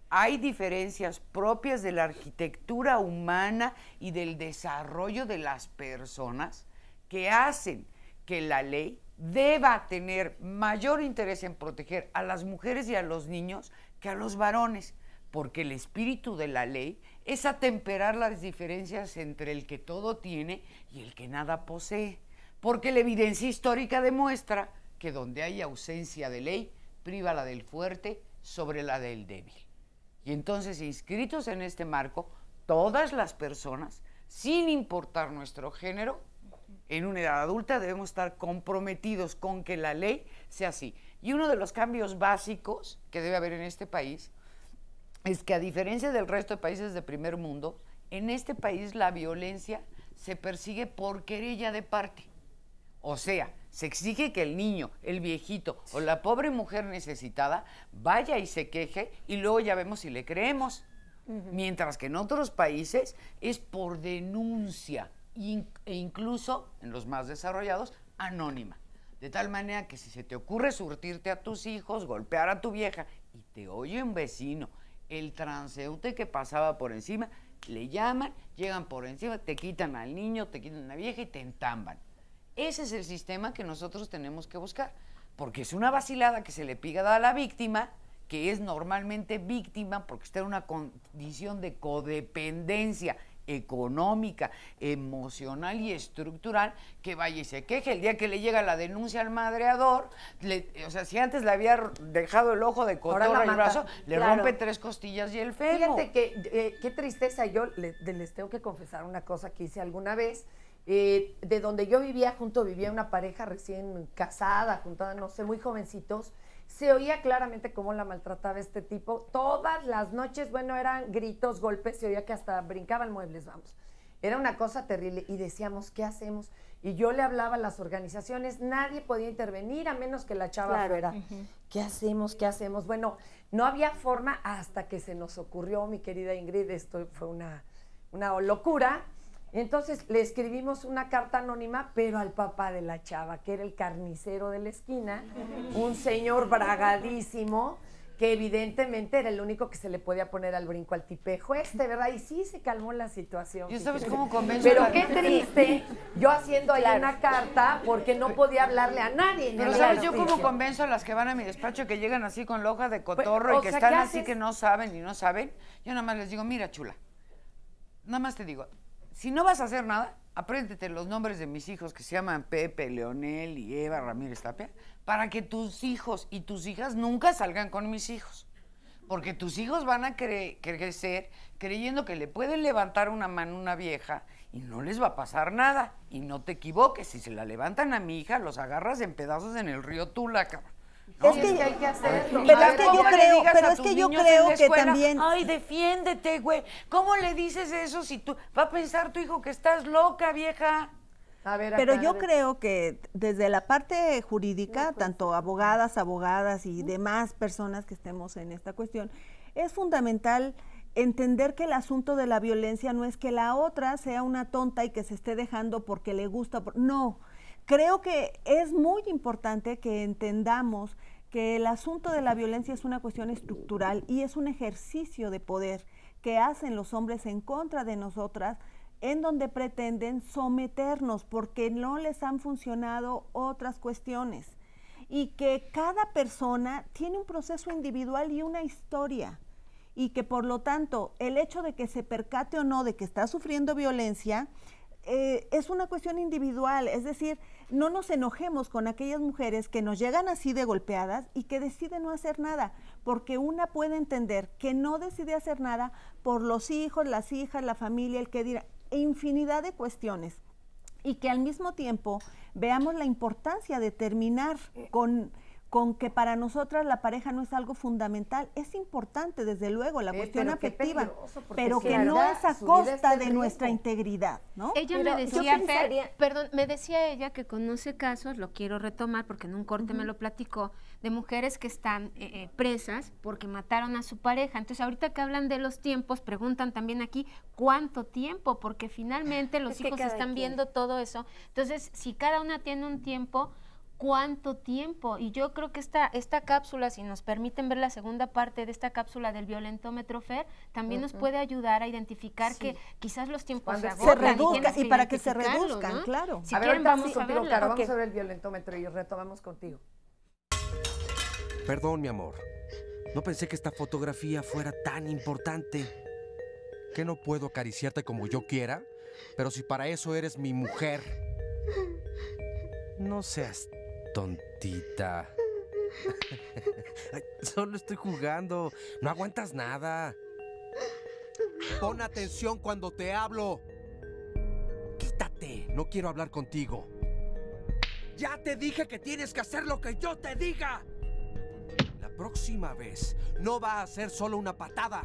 Hay diferencias propias de la arquitectura humana y del desarrollo de las personas que hacen que la ley deba tener mayor interés en proteger a las mujeres y a los niños que a los varones, porque el espíritu de la ley es atemperar las diferencias entre el que todo tiene y el que nada posee, porque la evidencia histórica demuestra que donde hay ausencia de ley, priva la del fuerte sobre la del débil. Y entonces, inscritos en este marco, todas las personas, sin importar nuestro género, en una edad adulta debemos estar comprometidos con que la ley sea así. Y uno de los cambios básicos que debe haber en este país es que, a diferencia del resto de países de primer mundo, en este país la violencia se persigue por querella de parte. O sea, se exige que el niño, el viejito o la pobre mujer necesitada vaya y se queje y luego ya vemos si le creemos. Mientras que en otros países es por denuncia e incluso, en los más desarrollados, anónima. De tal manera que si se te ocurre surtirte a tus hijos, golpear a tu vieja y te oye un vecino, el transeúnte que pasaba por encima, le llaman, llegan por encima, te quitan al niño, te quitan a la vieja y te entamban. Ese es el sistema que nosotros tenemos que buscar, porque es una vacilada que se le pida a la víctima, que es normalmente víctima porque está en una condición de codependencia económica, emocional y estructural, que vaya y se queje. El día que le llega la denuncia al madreador, o sea, si antes le había dejado el ojo de cotorra y el brazo, le rompe 3 costillas y el fémur. Fíjate que qué tristeza. Yo les tengo que confesar una cosa que hice alguna vez. De donde yo vivía vivía una pareja recién casada, juntada, no sé, muy jovencitos. Se oía claramente cómo la maltrataba este tipo. Todas las noches, bueno, eran gritos, golpes, se oía que hasta brincaban muebles, vamos. Era una cosa terrible y decíamos, ¿qué hacemos? Y yo le hablaba a las organizaciones, nadie podía intervenir a menos que la chava fuera. ¿Qué hacemos? ¿Qué hacemos? Bueno, no había forma hasta que se nos ocurrió, mi querida Ingrid, esto fue una locura. Entonces le escribimos una carta anónima, pero al papá de la chava, que era el carnicero de la esquina, un señor bragadísimo, que evidentemente era el único que se le podía poner al brinco al tipejo ¿verdad? Y sí se calmó la situación. ¿Y sabes cómo convenzo? Pero qué triste, yo haciendo ahí una carta, porque no podía hablarle a nadie. Pero ¿sabes yo cómo convenzo a las que van a mi despacho, que llegan así con la hoja de cotorro y que están así que no saben y no saben? Yo nada más les digo, mira, chula, nada más te digo, si no vas a hacer nada, apréndete los nombres de mis hijos que se llaman Pepe, Leonel y Eva Ramírez Tapia, para que tus hijos y tus hijas nunca salgan con mis hijos. Porque tus hijos van a crecer creyendo que le pueden levantar una mano a una vieja y no les va a pasar nada. Y no te equivoques, si se la levantan a mi hija, los agarras en pedazos en el río Tula, cabrón. No, es que hay que hacerlo. Pero es que yo creo que también... Ay, defiéndete, güey. ¿Cómo le dices eso si tú... Va a pensar tu hijo que estás loca, vieja? Pero yo creo que desde la parte jurídica, tanto abogadas y demás personas que estemos en esta cuestión, es fundamental entender que el asunto de la violencia no es que la otra sea una tonta y que se esté dejando porque le gusta. No. Creo que es muy importante que entendamos que el asunto de la violencia es una cuestión estructural y es un ejercicio de poder que hacen los hombres en contra de nosotras, en donde pretenden someternos porque no les han funcionado otras cuestiones, y que cada persona tiene un proceso individual y una historia, y que por lo tanto el hecho de que se percate o no de que está sufriendo violencia es una cuestión individual, es decir, no nos enojemos con aquellas mujeres que nos llegan así de golpeadas y que deciden no hacer nada, porque una puede entender que no decide hacer nada por los hijos, las hijas, la familia, el que dirá, infinidad de cuestiones, y que al mismo tiempo veamos la importancia de terminar con que para nosotras la pareja no es algo fundamental. Es importante, desde luego, la cuestión afectiva, pero que no es a costa de nuestra integridad, ¿no? Ella me decía, me decía ella que conoce casos, lo quiero retomar porque en un corte me lo platicó, de mujeres que están presas porque mataron a su pareja. Entonces, ahorita que hablan de los tiempos, preguntan también aquí, ¿cuánto tiempo? Porque finalmente los hijos están viendo todo eso. Entonces, si cada una tiene un tiempo, ¿cuánto tiempo? Y yo creo que esta cápsula, si nos permiten ver la segunda parte de esta cápsula del violentómetro, Fer, también nos puede ayudar a identificar que quizás los tiempos se reduzcan y para que se reduzcan, ¿no? Claro. Si quieren, vamos contigo, Caro, vamos a ver el violentómetro y retomamos contigo. Perdón, mi amor. No pensé que esta fotografía fuera tan importante. ¿Que no puedo acariciarte como yo quiera? Pero si para eso eres mi mujer. No seas tontita. Ay, solo estoy jugando. No aguantas nada. Pon atención cuando te hablo. Quítate. No quiero hablar contigo. Ya te dije que tienes que hacer lo que yo te diga. La próxima vez no va a ser solo una patada.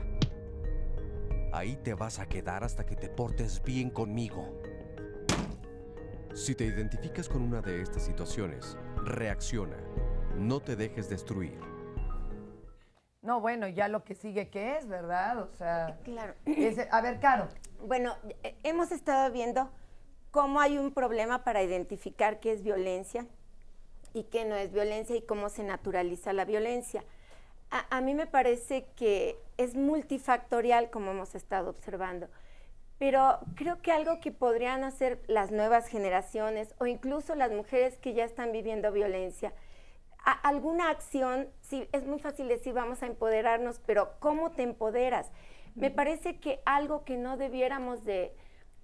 Ahí te vas a quedar hasta que te portes bien conmigo. Si te identificas con una de estas situaciones, reacciona. No te dejes destruir. No, bueno, ya lo que sigue, ¿qué es, verdad? O sea, claro. A ver, Caro. Bueno, hemos estado viendo cómo hay un problema para identificar qué es violencia y qué no es violencia y cómo se naturaliza la violencia. A mí me parece que es multifactorial, como hemos estado observando. Pero creo que algo que podrían hacer las nuevas generaciones o incluso las mujeres que ya están viviendo violencia, alguna acción, sí, es muy fácil decir vamos a empoderarnos, pero ¿cómo te empoderas? Me parece que algo que no debiéramos de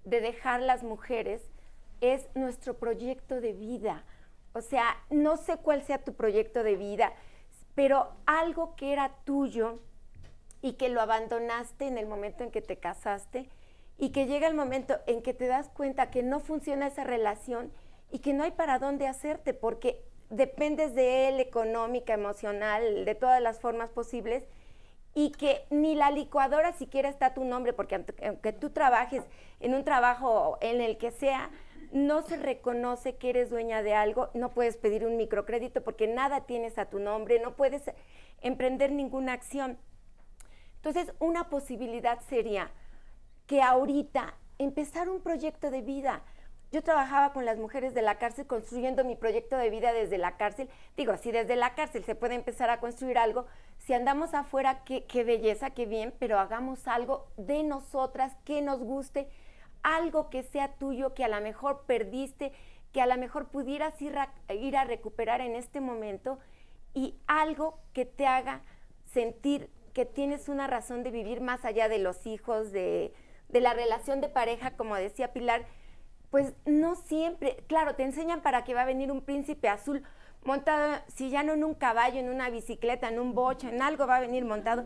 dejar las mujeres es nuestro proyecto de vida. O sea, no sé cuál sea tu proyecto de vida, pero algo que era tuyo y que lo abandonaste en el momento en que te casaste, y que llega el momento en que te das cuenta que no funciona esa relación y que no hay para dónde hacerte porque dependes de él económica, emocional, de todas las formas posibles, y que ni la licuadora siquiera está a tu nombre, porque aunque tú trabajes en un trabajo en el que sea, no se reconoce que eres dueña de algo, no puedes pedir un microcrédito porque nada tienes a tu nombre, no puedes emprender ninguna acción. Entonces, una posibilidad sería que ahorita empezar un proyecto de vida. Yo trabajaba con las mujeres de la cárcel construyendo mi proyecto de vida desde la cárcel. Digo, si desde la cárcel se puede empezar a construir algo, si andamos afuera, qué belleza, qué bien, pero hagamos algo de nosotras, que nos guste, algo que sea tuyo, que a lo mejor perdiste, que a lo mejor pudieras ir a recuperar en este momento, y algo que te haga sentir que tienes una razón de vivir más allá de los hijos, de la relación de pareja, como decía Pilar. Pues no siempre, claro, te enseñan para que va a venir un príncipe azul montado, si ya no en un caballo, en una bicicleta, en un bocho, en algo va a venir montado,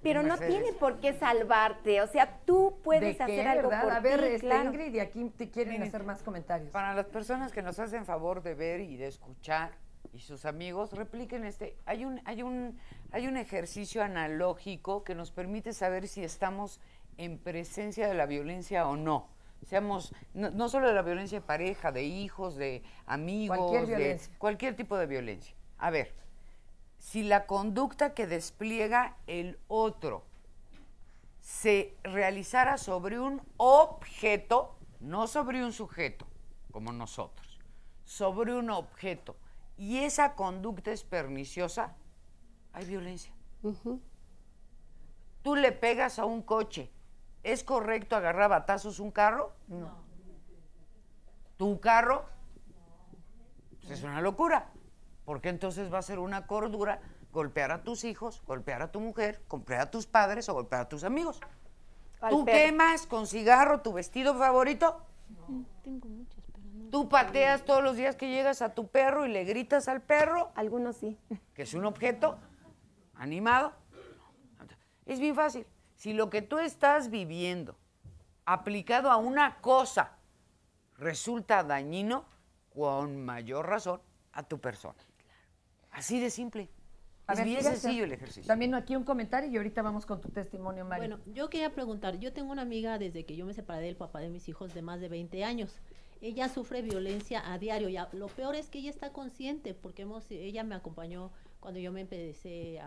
pero no tiene por qué salvarte, o sea, tú puedes hacer algo por ti. A ver, claro. Ingrid, y aquí te quieren hacer más comentarios. Para las personas que nos hacen favor de ver y de escuchar, y sus amigos, repliquen hay un ejercicio analógico que nos permite saber si estamos en presencia de la violencia o no. Seamos, no solo de la violencia de pareja, de hijos, de amigos, cualquier violencia. Cualquier tipo de violencia. A ver, si la conducta que despliega el otro se realizara sobre un objeto, no sobre un sujeto, como nosotros, sobre un objeto, y esa conducta es perniciosa, hay violencia. Tú le pegas a un coche, ¿es correcto agarrar a batazos un carro? No. ¿Tu carro? Pues es una locura, porque entonces va a ser una cordura golpear a tus hijos, golpear a tu mujer, golpear a tus padres o golpear a tus amigos. ¿Tú quemas con cigarro tu vestido favorito? Tengo muchas, pero no. ¿Tú pateas todos los días que llegas a tu perro y le gritas al perro? Algunos sí. Que es un objeto animado. Es bien fácil. Si lo que tú estás viviendo aplicado a una cosa resulta dañino, con mayor razón a tu persona. Así de simple. Es bien sencillo el ejercicio. También aquí un comentario y ahorita vamos con tu testimonio, Mari. Bueno, yo quería preguntar, yo tengo una amiga desde que yo me separé del papá de mis hijos de más de 20 años. Ella sufre violencia a diario y lo peor es que ella está consciente porque ella me acompañó cuando yo me empecé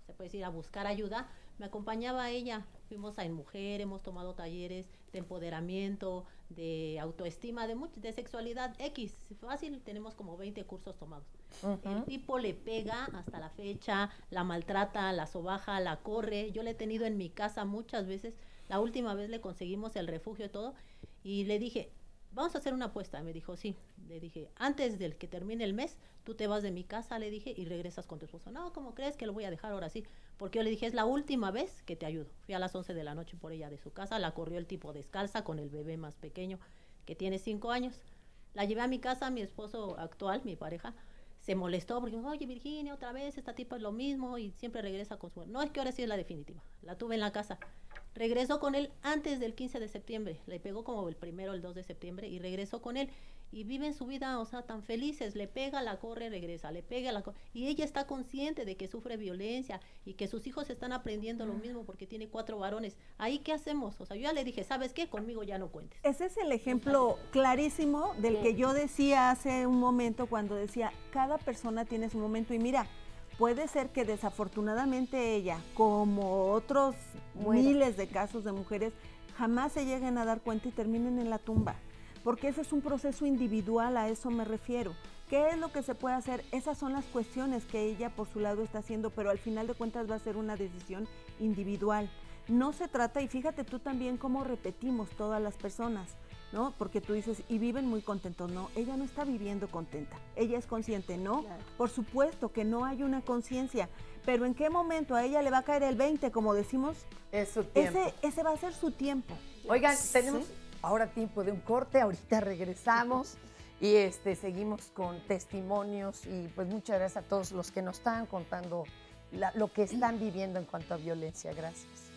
se puede decir, a buscar ayuda. Me acompañaba ella, fuimos a En Mujer, hemos tomado talleres de empoderamiento, de autoestima, de sexualidad X. Fácil, tenemos como 20 cursos tomados. El tipo le pega hasta la fecha, la maltrata, la sobaja, la corre. Yo la he tenido en mi casa muchas veces. La última vez le conseguimos el refugio y todo. Y le dije, vamos a hacer una apuesta. Me dijo, sí. Le dije, antes del que termine el mes, tú te vas de mi casa, le dije, y regresas con tu esposo. No, ¿cómo crees que lo voy a dejar ahora sí? Porque yo le dije, es la última vez que te ayudo. Fui a las 11 de la noche por ella de su casa, la corrió el tipo descalza con el bebé más pequeño, que tiene 5 años. La llevé a mi casa, mi esposo actual, mi pareja, se molestó porque, oye, Virginia, otra vez, esta tipa es lo mismo y siempre regresa con su... No, es que ahora sí es la definitiva. La tuve en la casa. Regresó con él antes del 15 de septiembre. Le pegó como el 1 o el 2 de septiembre y regresó con él. Y viven su vida, o sea, tan felices. Le pega, la corre, regresa. Le pega, la corre. Y ella está consciente de que sufre violencia y que sus hijos están aprendiendo lo mismo porque tiene 4 varones. ¿Ahí qué hacemos? O sea, yo ya le dije, ¿sabes qué? Conmigo ya no cuentes. Ese es el ejemplo clarísimo del que yo decía hace un momento cuando decía, cada persona tiene su momento. Y mira, puede ser que desafortunadamente ella, como otros miles de casos de mujeres, jamás se lleguen a dar cuenta y terminen en la tumba. Porque ese es un proceso individual, a eso me refiero. ¿Qué es lo que se puede hacer? Esas son las cuestiones que ella por su lado está haciendo, pero al final de cuentas va a ser una decisión individual. No se trata, y fíjate tú también cómo repetimos todas las personas, ¿no? Porque tú dices, y viven muy contentos. No, ella no está viviendo contenta. Ella es consciente, ¿no? Claro. Por supuesto que no hay una conciencia, pero ¿en qué momento a ella le va a caer el 20, como decimos? Es su tiempo. Ese va a ser su tiempo. Oigan, tenemos ahora tiempo de un corte, ahorita regresamos y seguimos con testimonios y pues muchas gracias a todos los que nos están contando lo que están viviendo en cuanto a violencia. Gracias.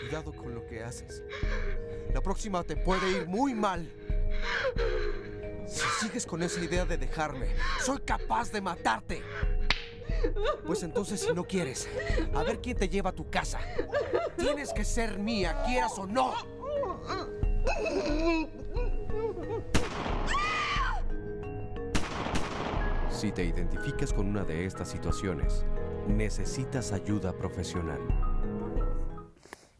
Cuidado con lo que haces. La próxima te puede ir muy mal. Si sigues con esa idea de dejarme, soy capaz de matarte. Pues entonces, si no quieres, a ver quién te lleva a tu casa. Tienes que ser mía, quieras o no. Si te identificas con una de estas situaciones, necesitas ayuda profesional.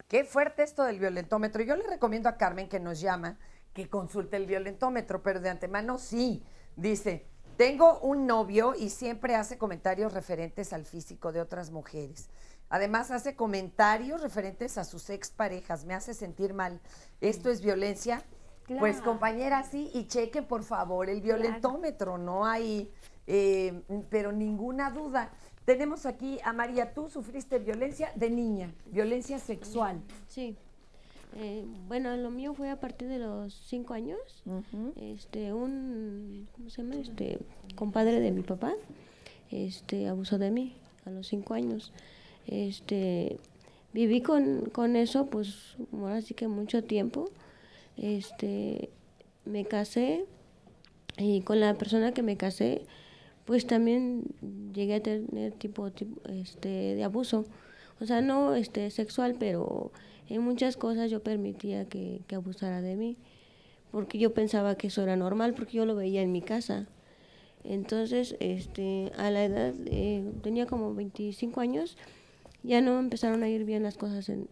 Qué fuerte esto del violentómetro. Yo le recomiendo a Carmen, que nos llama, que consulte el violentómetro, pero de antemano sí. Dice, tengo un novio y siempre hace comentarios referentes al físico de otras mujeres. Además hace comentarios referentes a sus exparejas. Me hace sentir mal. ¿Esto es violencia? Claro. Pues compañera, sí, y chequen por favor el violentómetro. Claro. No hay, pero ninguna duda. Tenemos aquí a María. Tú sufriste violencia de niña, violencia sexual. Sí. Bueno, lo mío fue a partir de los 5 años. Un, ¿cómo se llama? Compadre de mi papá, abusó de mí a los 5 años. Viví con eso, pues, ahora sí que mucho tiempo. Me casé y con la persona que me casé, pues también llegué a tener tipo de abuso. O sea, no sexual, pero en muchas cosas yo permitía que abusara de mí, porque yo pensaba que eso era normal, porque yo lo veía en mi casa. Entonces, a la edad, tenía como 25 años, ya no empezaron a ir bien las cosas en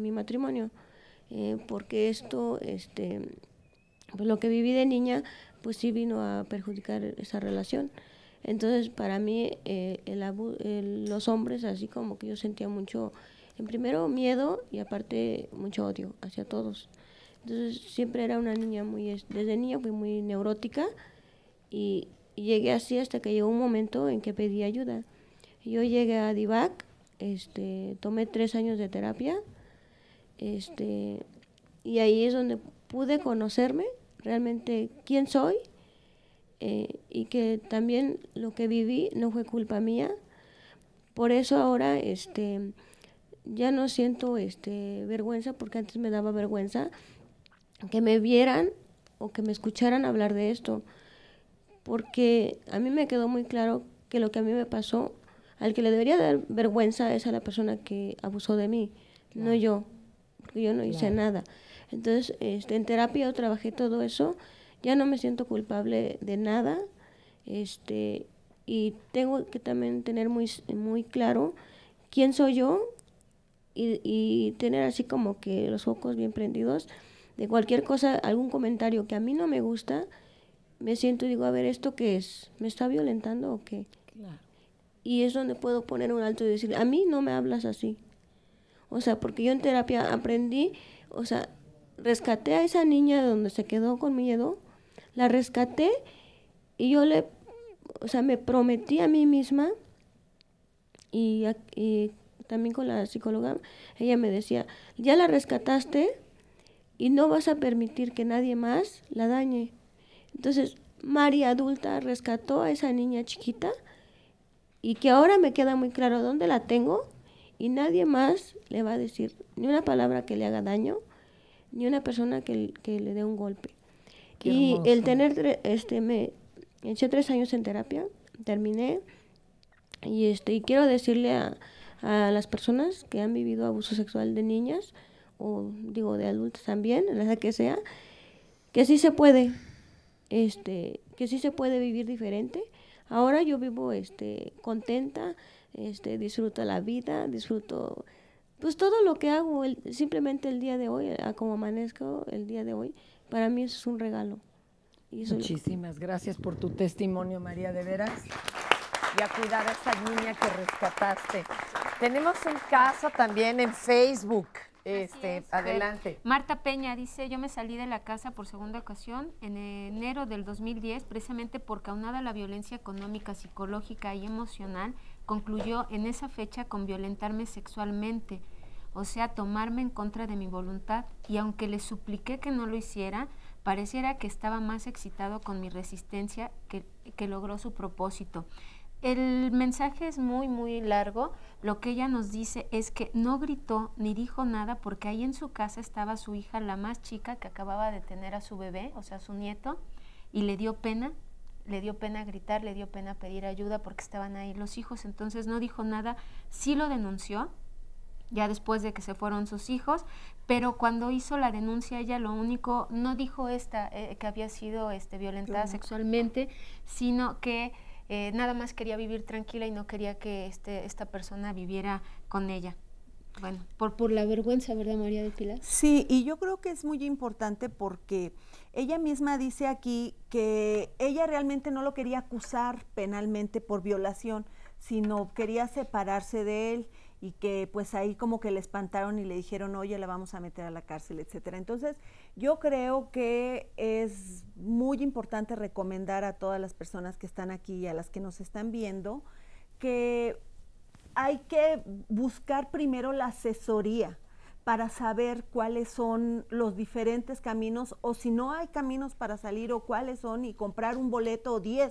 mi matrimonio, porque esto, pues lo que viví de niña, pues sí vino a perjudicar esa relación. Entonces, para mí, los hombres, así como que yo sentía mucho, en primero miedo y aparte mucho odio hacia todos. Entonces, siempre era una niña desde niña fui muy neurótica y y llegué así hasta que llegó un momento en que pedí ayuda. Yo llegué a DIVAC, tomé 3 años de terapia, y ahí es donde pude conocerme realmente quién soy, y que también lo que viví no fue culpa mía. Por eso ahora ya no siento vergüenza, porque antes me daba vergüenza que me vieran o que me escucharan hablar de esto, porque a mí me quedó muy claro que lo que a mí me pasó, al que le debería dar vergüenza es a la persona que abusó de mí, no yo, porque yo no hice nada. Entonces, en terapia yo trabajé todo eso, ya no me siento culpable de nada, y tengo que también tener muy claro quién soy yo, y tener así como que los focos bien prendidos de cualquier cosa, algún comentario que a mí no me gusta, me siento y digo, a ver, ¿esto qué es? ¿Me está violentando o qué? Claro. Y es donde puedo poner un alto y decir, a mí no me hablas así. O sea, porque yo en terapia aprendí, o sea, rescaté a esa niña de donde se quedó con miedo, la rescaté y yo me prometí a mí misma, y también con la psicóloga, ella me decía, ya la rescataste y no vas a permitir que nadie más la dañe. Entonces, Mari adulta rescató a esa niña chiquita, y que ahora me queda muy claro dónde la tengo, y nadie más le va a decir ni una palabra que le haga daño, ni una persona que le dé un golpe. Qué y hermoso. el tener, me eché 3 años en terapia, terminé, y quiero decirle a las personas que han vivido abuso sexual de niñas, o digo de adultos también, en la que sea, que sí se puede, que sí se puede vivir diferente. Ahora yo vivo contenta, disfruto la vida, disfruto pues todo lo que hago, simplemente el día de hoy, como amanezco el día de hoy, para mí eso es un regalo. Muchísimas gracias por tu testimonio, María, de veras. Y a cuidar a esa niña que rescataste. Tenemos un caso también en Facebook. Adelante. Marta Peña dice, yo me salí de la casa por segunda ocasión en enero del 2010, precisamente porque aunada la violencia económica, psicológica y emocional, concluyó en esa fecha con violentarme sexualmente, o sea, tomarme en contra de mi voluntad, y aunque le supliqué que no lo hiciera, pareciera que estaba más excitado con mi resistencia que logró su propósito. El mensaje es muy, muy largo. Lo que ella nos dice es que no gritó ni dijo nada porque ahí en su casa estaba su hija, la más chica, que acababa de tener a su bebé, o sea, su nieto, y le dio pena gritar, le dio pena pedir ayuda porque estaban ahí los hijos, entonces no dijo nada. Sí lo denunció, ya después de que se fueron sus hijos, pero cuando hizo la denuncia ella lo único, no dijo que había sido violentada sexualmente, sino que nada más quería vivir tranquila y no quería que esta persona viviera con ella. Bueno, por la vergüenza, ¿verdad, María del Pilar? Sí, y yo creo que es muy importante porque ella misma dice aquí que ella realmente no lo quería acusar penalmente por violación, sino quería separarse de él, y que pues ahí como que le espantaron y le dijeron, oye, la vamos a meter a la cárcel, etcétera. Entonces, yo creo que es muy importante recomendar a todas las personas que están aquí y a las que nos están viendo que hay que buscar primero la asesoría para saber cuáles son los diferentes caminos, o si no hay caminos para salir, o cuáles son, y comprar un boleto o 10,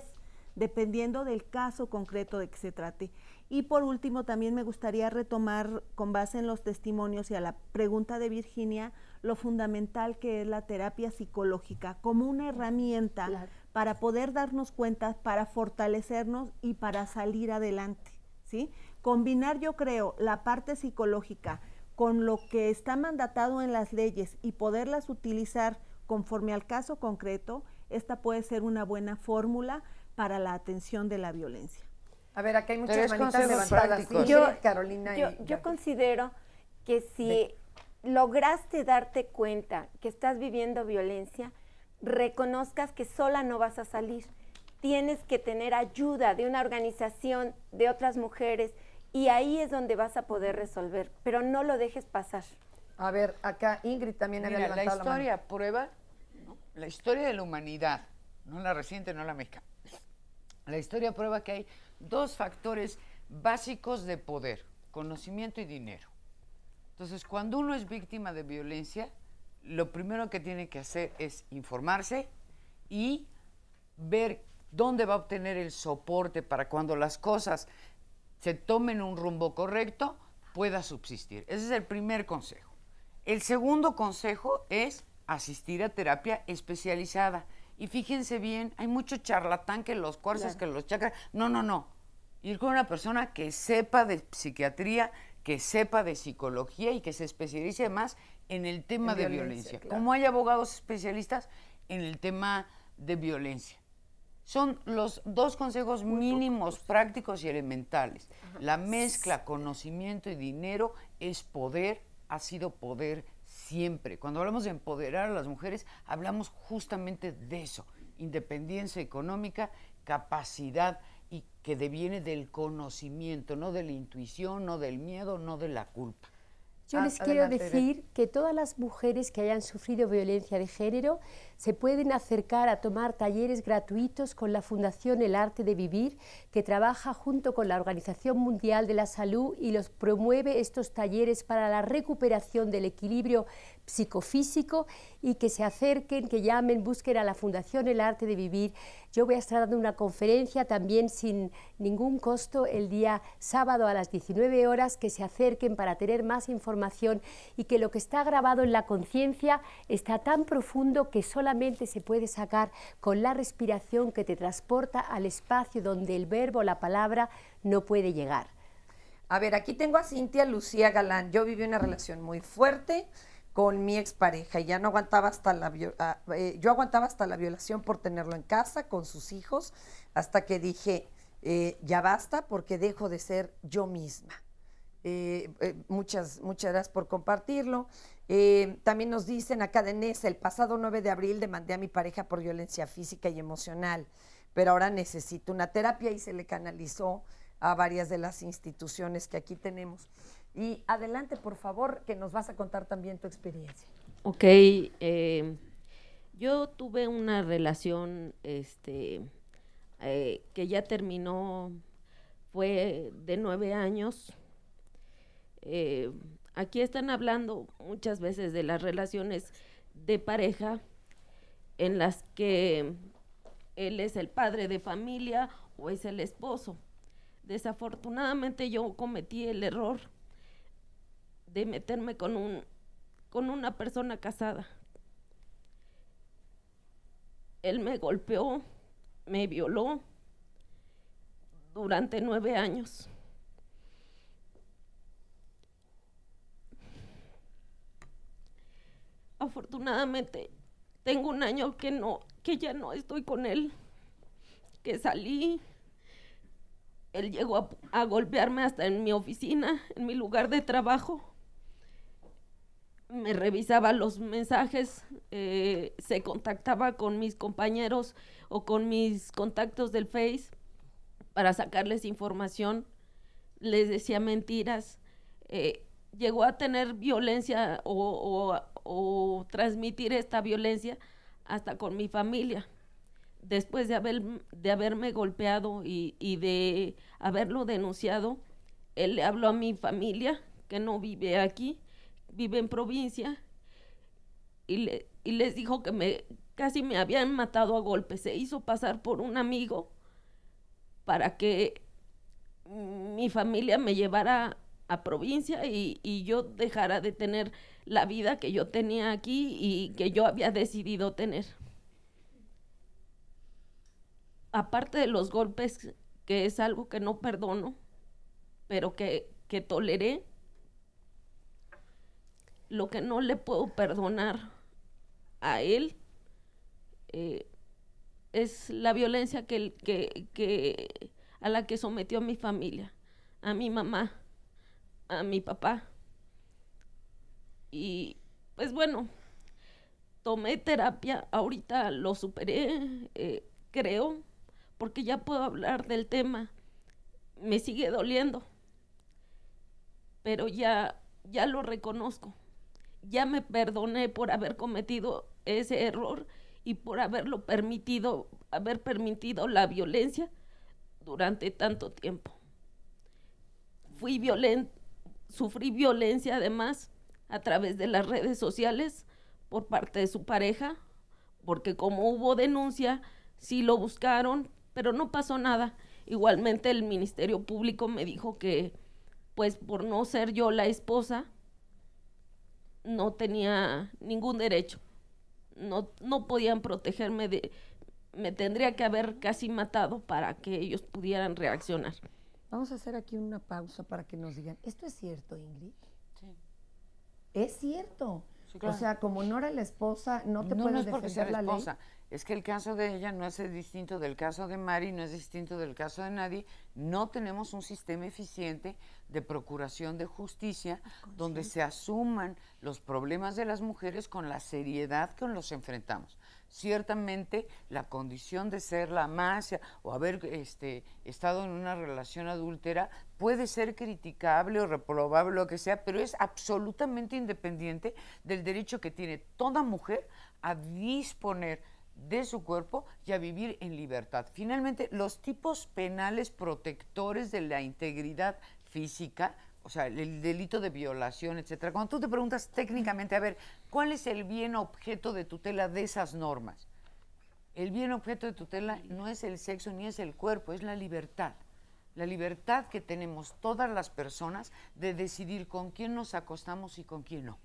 dependiendo del caso concreto de que se trate. Y por último, también me gustaría retomar, con base en los testimonios y a la pregunta de Virginia, lo fundamental que es la terapia psicológica como una herramienta para poder darnos cuenta, para fortalecernos y para salir adelante, ¿sí? Combinar, yo creo, la parte psicológica con lo que está mandatado en las leyes y poderlas utilizar conforme al caso concreto, esta puede ser una buena fórmula para la atención de la violencia. A ver, acá hay muchas manitas levantadas. Carolina. Yo considero que si lograste darte cuenta que estás viviendo violencia, reconozcas que sola no vas a salir. Tienes que tener ayuda de una organización, de otras mujeres, y ahí es donde vas a poder resolver, pero no lo dejes pasar. A ver, acá Ingrid también había levantado la historia prueba, ¿no? La historia de la humanidad, no la reciente, no la mexicana, La historia prueba que hay 2 factores básicos de poder: conocimiento y dinero. Entonces, cuando uno es víctima de violencia, lo primero que tiene que hacer es informarse y ver dónde va a obtener el soporte para cuando las cosas se tomen un rumbo correcto, pueda subsistir. Ese es el primer consejo. El segundo consejo es asistir a terapia especializada. Y fíjense bien, hay mucho charlatán que los cuarzos, que los chakras. No. Ir con una persona que sepa de psiquiatría, que sepa de psicología y que se especialice más en el tema de violencia. Claro. Como hay abogados especialistas en el tema de violencia. Son los 2 consejos mínimos, prácticos y elementales. La mezcla conocimiento y dinero es poder, ha sido poder siempre. Cuando hablamos de empoderar a las mujeres, hablamos justamente de eso: independencia económica, capacidad, y que deviene del conocimiento, no de la intuición, no del miedo, no de la culpa. Yo les quiero decir que todas las mujeres que hayan sufrido violencia de género se pueden acercar a tomar talleres gratuitos con la Fundación El Arte de Vivir, que trabaja junto con la Organización Mundial de la Salud y los promueve estos talleres para la recuperación del equilibrio psicofísico, y que se acerquen, que llamen, busquen a la Fundación El Arte de Vivir. Yo voy a estar dando una conferencia también sin ningún costo el día sábado a las 19 horas, que se acerquen para tener más información, y que lo que está grabado en la conciencia está tan profundo que solamente se puede sacar con la respiración, que te transporta al espacio donde el verbo, la palabra, no puede llegar. A ver, aquí tengo a Cintia Lucía Galán. Yo viví una relación muy fuerte con mi expareja y ya no aguantaba yo aguantaba hasta la violación por tenerlo en casa con sus hijos, hasta que dije, ya basta, porque dejo de ser yo misma. Muchas gracias por compartirlo. También nos dicen acá de Nesa: el pasado 9 de abril demandé a mi pareja por violencia física y emocional, pero ahora necesito una terapia, y se le canalizó a varias de las instituciones que aquí tenemos. Y adelante, por favor, que nos vas a contar también tu experiencia. Ok, yo tuve una relación que ya terminó, fue de 9 años. Aquí están hablando muchas veces de las relaciones de pareja en las que él es el padre de familia o es el esposo. Desafortunadamente yo cometí el error de meterme con una persona casada. Él me golpeó, me violó durante 9 años. Afortunadamente tengo 1 año que ya no estoy con él, que salí. Él llegó a golpearme hasta en mi oficina, en mi lugar de trabajo. Me revisaba los mensajes, se contactaba con mis compañeros o con mis contactos del Face para sacarles información, les decía mentiras. Llegó a tener violencia o transmitir esta violencia hasta con mi familia. Después de haberme golpeado y de haberlo denunciado, él le habló a mi familia, que no vive aquí, vive en provincia, y les dijo que casi me habían matado a golpes. Se hizo pasar por un amigo para que mi familia me llevara a provincia y yo dejara de tener la vida que yo tenía aquí y que yo había decidido tener. Aparte de los golpes, que es algo que no perdono, pero que toleré, lo que no le puedo perdonar a él es la violencia a la que sometió a mi familia, a mi mamá, a mi papá. Y pues bueno, tomé terapia, ahorita lo superé, creo, porque ya puedo hablar del tema. Me sigue doliendo, pero ya lo reconozco. Ya me perdoné por haber cometido ese error y por haber permitido la violencia durante tanto tiempo. Sufrí violencia además a través de las redes sociales por parte de su pareja, porque como hubo denuncia, sí lo buscaron, pero no pasó nada. Igualmente el Ministerio Público me dijo que, pues por no ser yo la esposa, no tenía ningún derecho. No podían protegerme me tendría que haber casi matado para que ellos pudieran reaccionar. Vamos a hacer aquí una pausa para que nos digan, ¿esto es cierto, Ingrid? Sí. Es cierto. Sí, claro. O sea, como no era la esposa, no te puedes defender la ley. Es que el caso de ella no es distinto del caso de Mari, no es distinto del caso de nadie. No tenemos un sistema eficiente de procuración de justicia donde se asuman los problemas de las mujeres con la seriedad con los enfrentamos. Ciertamente la condición de ser la amacia o haber estado en una relación adúltera puede ser criticable o reprobable, lo que sea, pero es absolutamente independiente del derecho que tiene toda mujer a disponer de su cuerpo y a vivir en libertad. Finalmente, los tipos penales protectores de la integridad física, o sea, el delito de violación, etcétera. Cuando tú te preguntas técnicamente, a ver, ¿cuál es el bien objeto de tutela de esas normas? El bien objeto de tutela no es el sexo ni es el cuerpo, es la libertad. La libertad que tenemos todas las personas de decidir con quién nos acostamos y con quién no.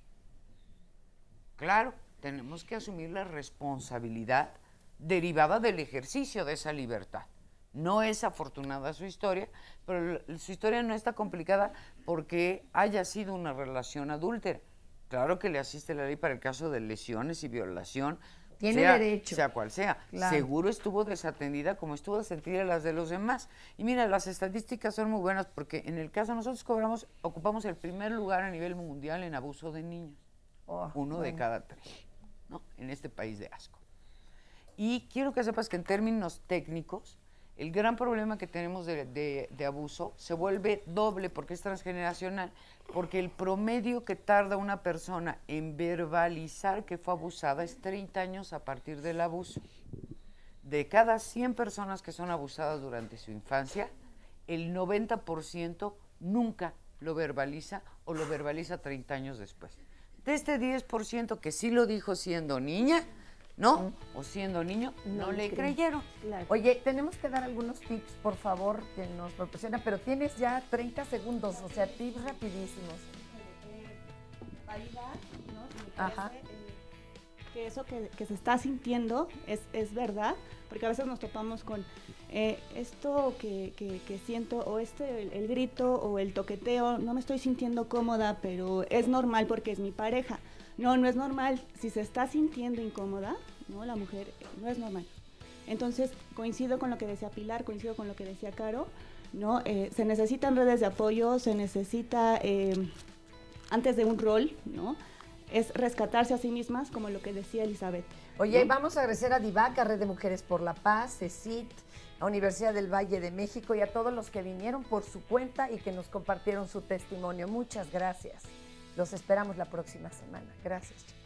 Claro, tenemos que asumir la responsabilidad derivada del ejercicio de esa libertad. No es afortunada su historia, pero su historia no está complicada porque haya sido una relación adúltera. Claro que le asiste la ley para el caso de lesiones y violación. Tiene derecho. Sea cual sea. Claro. Seguro estuvo desatendida como estuvo desatendida las de los demás. Y mira, las estadísticas son muy buenas porque en el caso nosotros ocupamos el primer lugar a nivel mundial en abuso de niños. Uno de cada 3, ¿no? En este país de asco. Y quiero que sepas que en términos técnicos, el gran problema que tenemos de abuso se vuelve doble porque es transgeneracional, porque el promedio que tarda una persona en verbalizar que fue abusada es 30 años a partir del abuso. De cada 100 personas que son abusadas durante su infancia, el 90% nunca lo verbaliza o lo verbaliza 30 años después. De este 10% que sí lo dijo siendo niña, ¿no? O siendo niño, no le creyeron. Claro. Oye, tenemos que dar algunos tips, por favor, que nos proporciona, pero tienes ya 30 segundos, o sea, tips rapidísimos. Validar, ¿no? Ajá. Que eso que se está sintiendo es verdad, porque a veces nos topamos con esto que siento, o el grito, o el toqueteo, no me estoy sintiendo cómoda, pero es normal porque es mi pareja. No es normal. Si se está sintiendo incómoda, ¿no? La mujer no es normal. Entonces, coincido con lo que decía Pilar, coincido con lo que decía Caro, ¿no? Se necesitan redes de apoyo, se necesita, antes de un rol, ¿no? Es rescatarse a sí mismas, como lo que decía Elizabeth. Oye, vamos a agradecer a Divac, a Red de Mujeres por la Paz, CECIT, a Universidad del Valle de México y a todos los que vinieron por su cuenta y que nos compartieron su testimonio. Muchas gracias. Los esperamos la próxima semana. Gracias, chicos.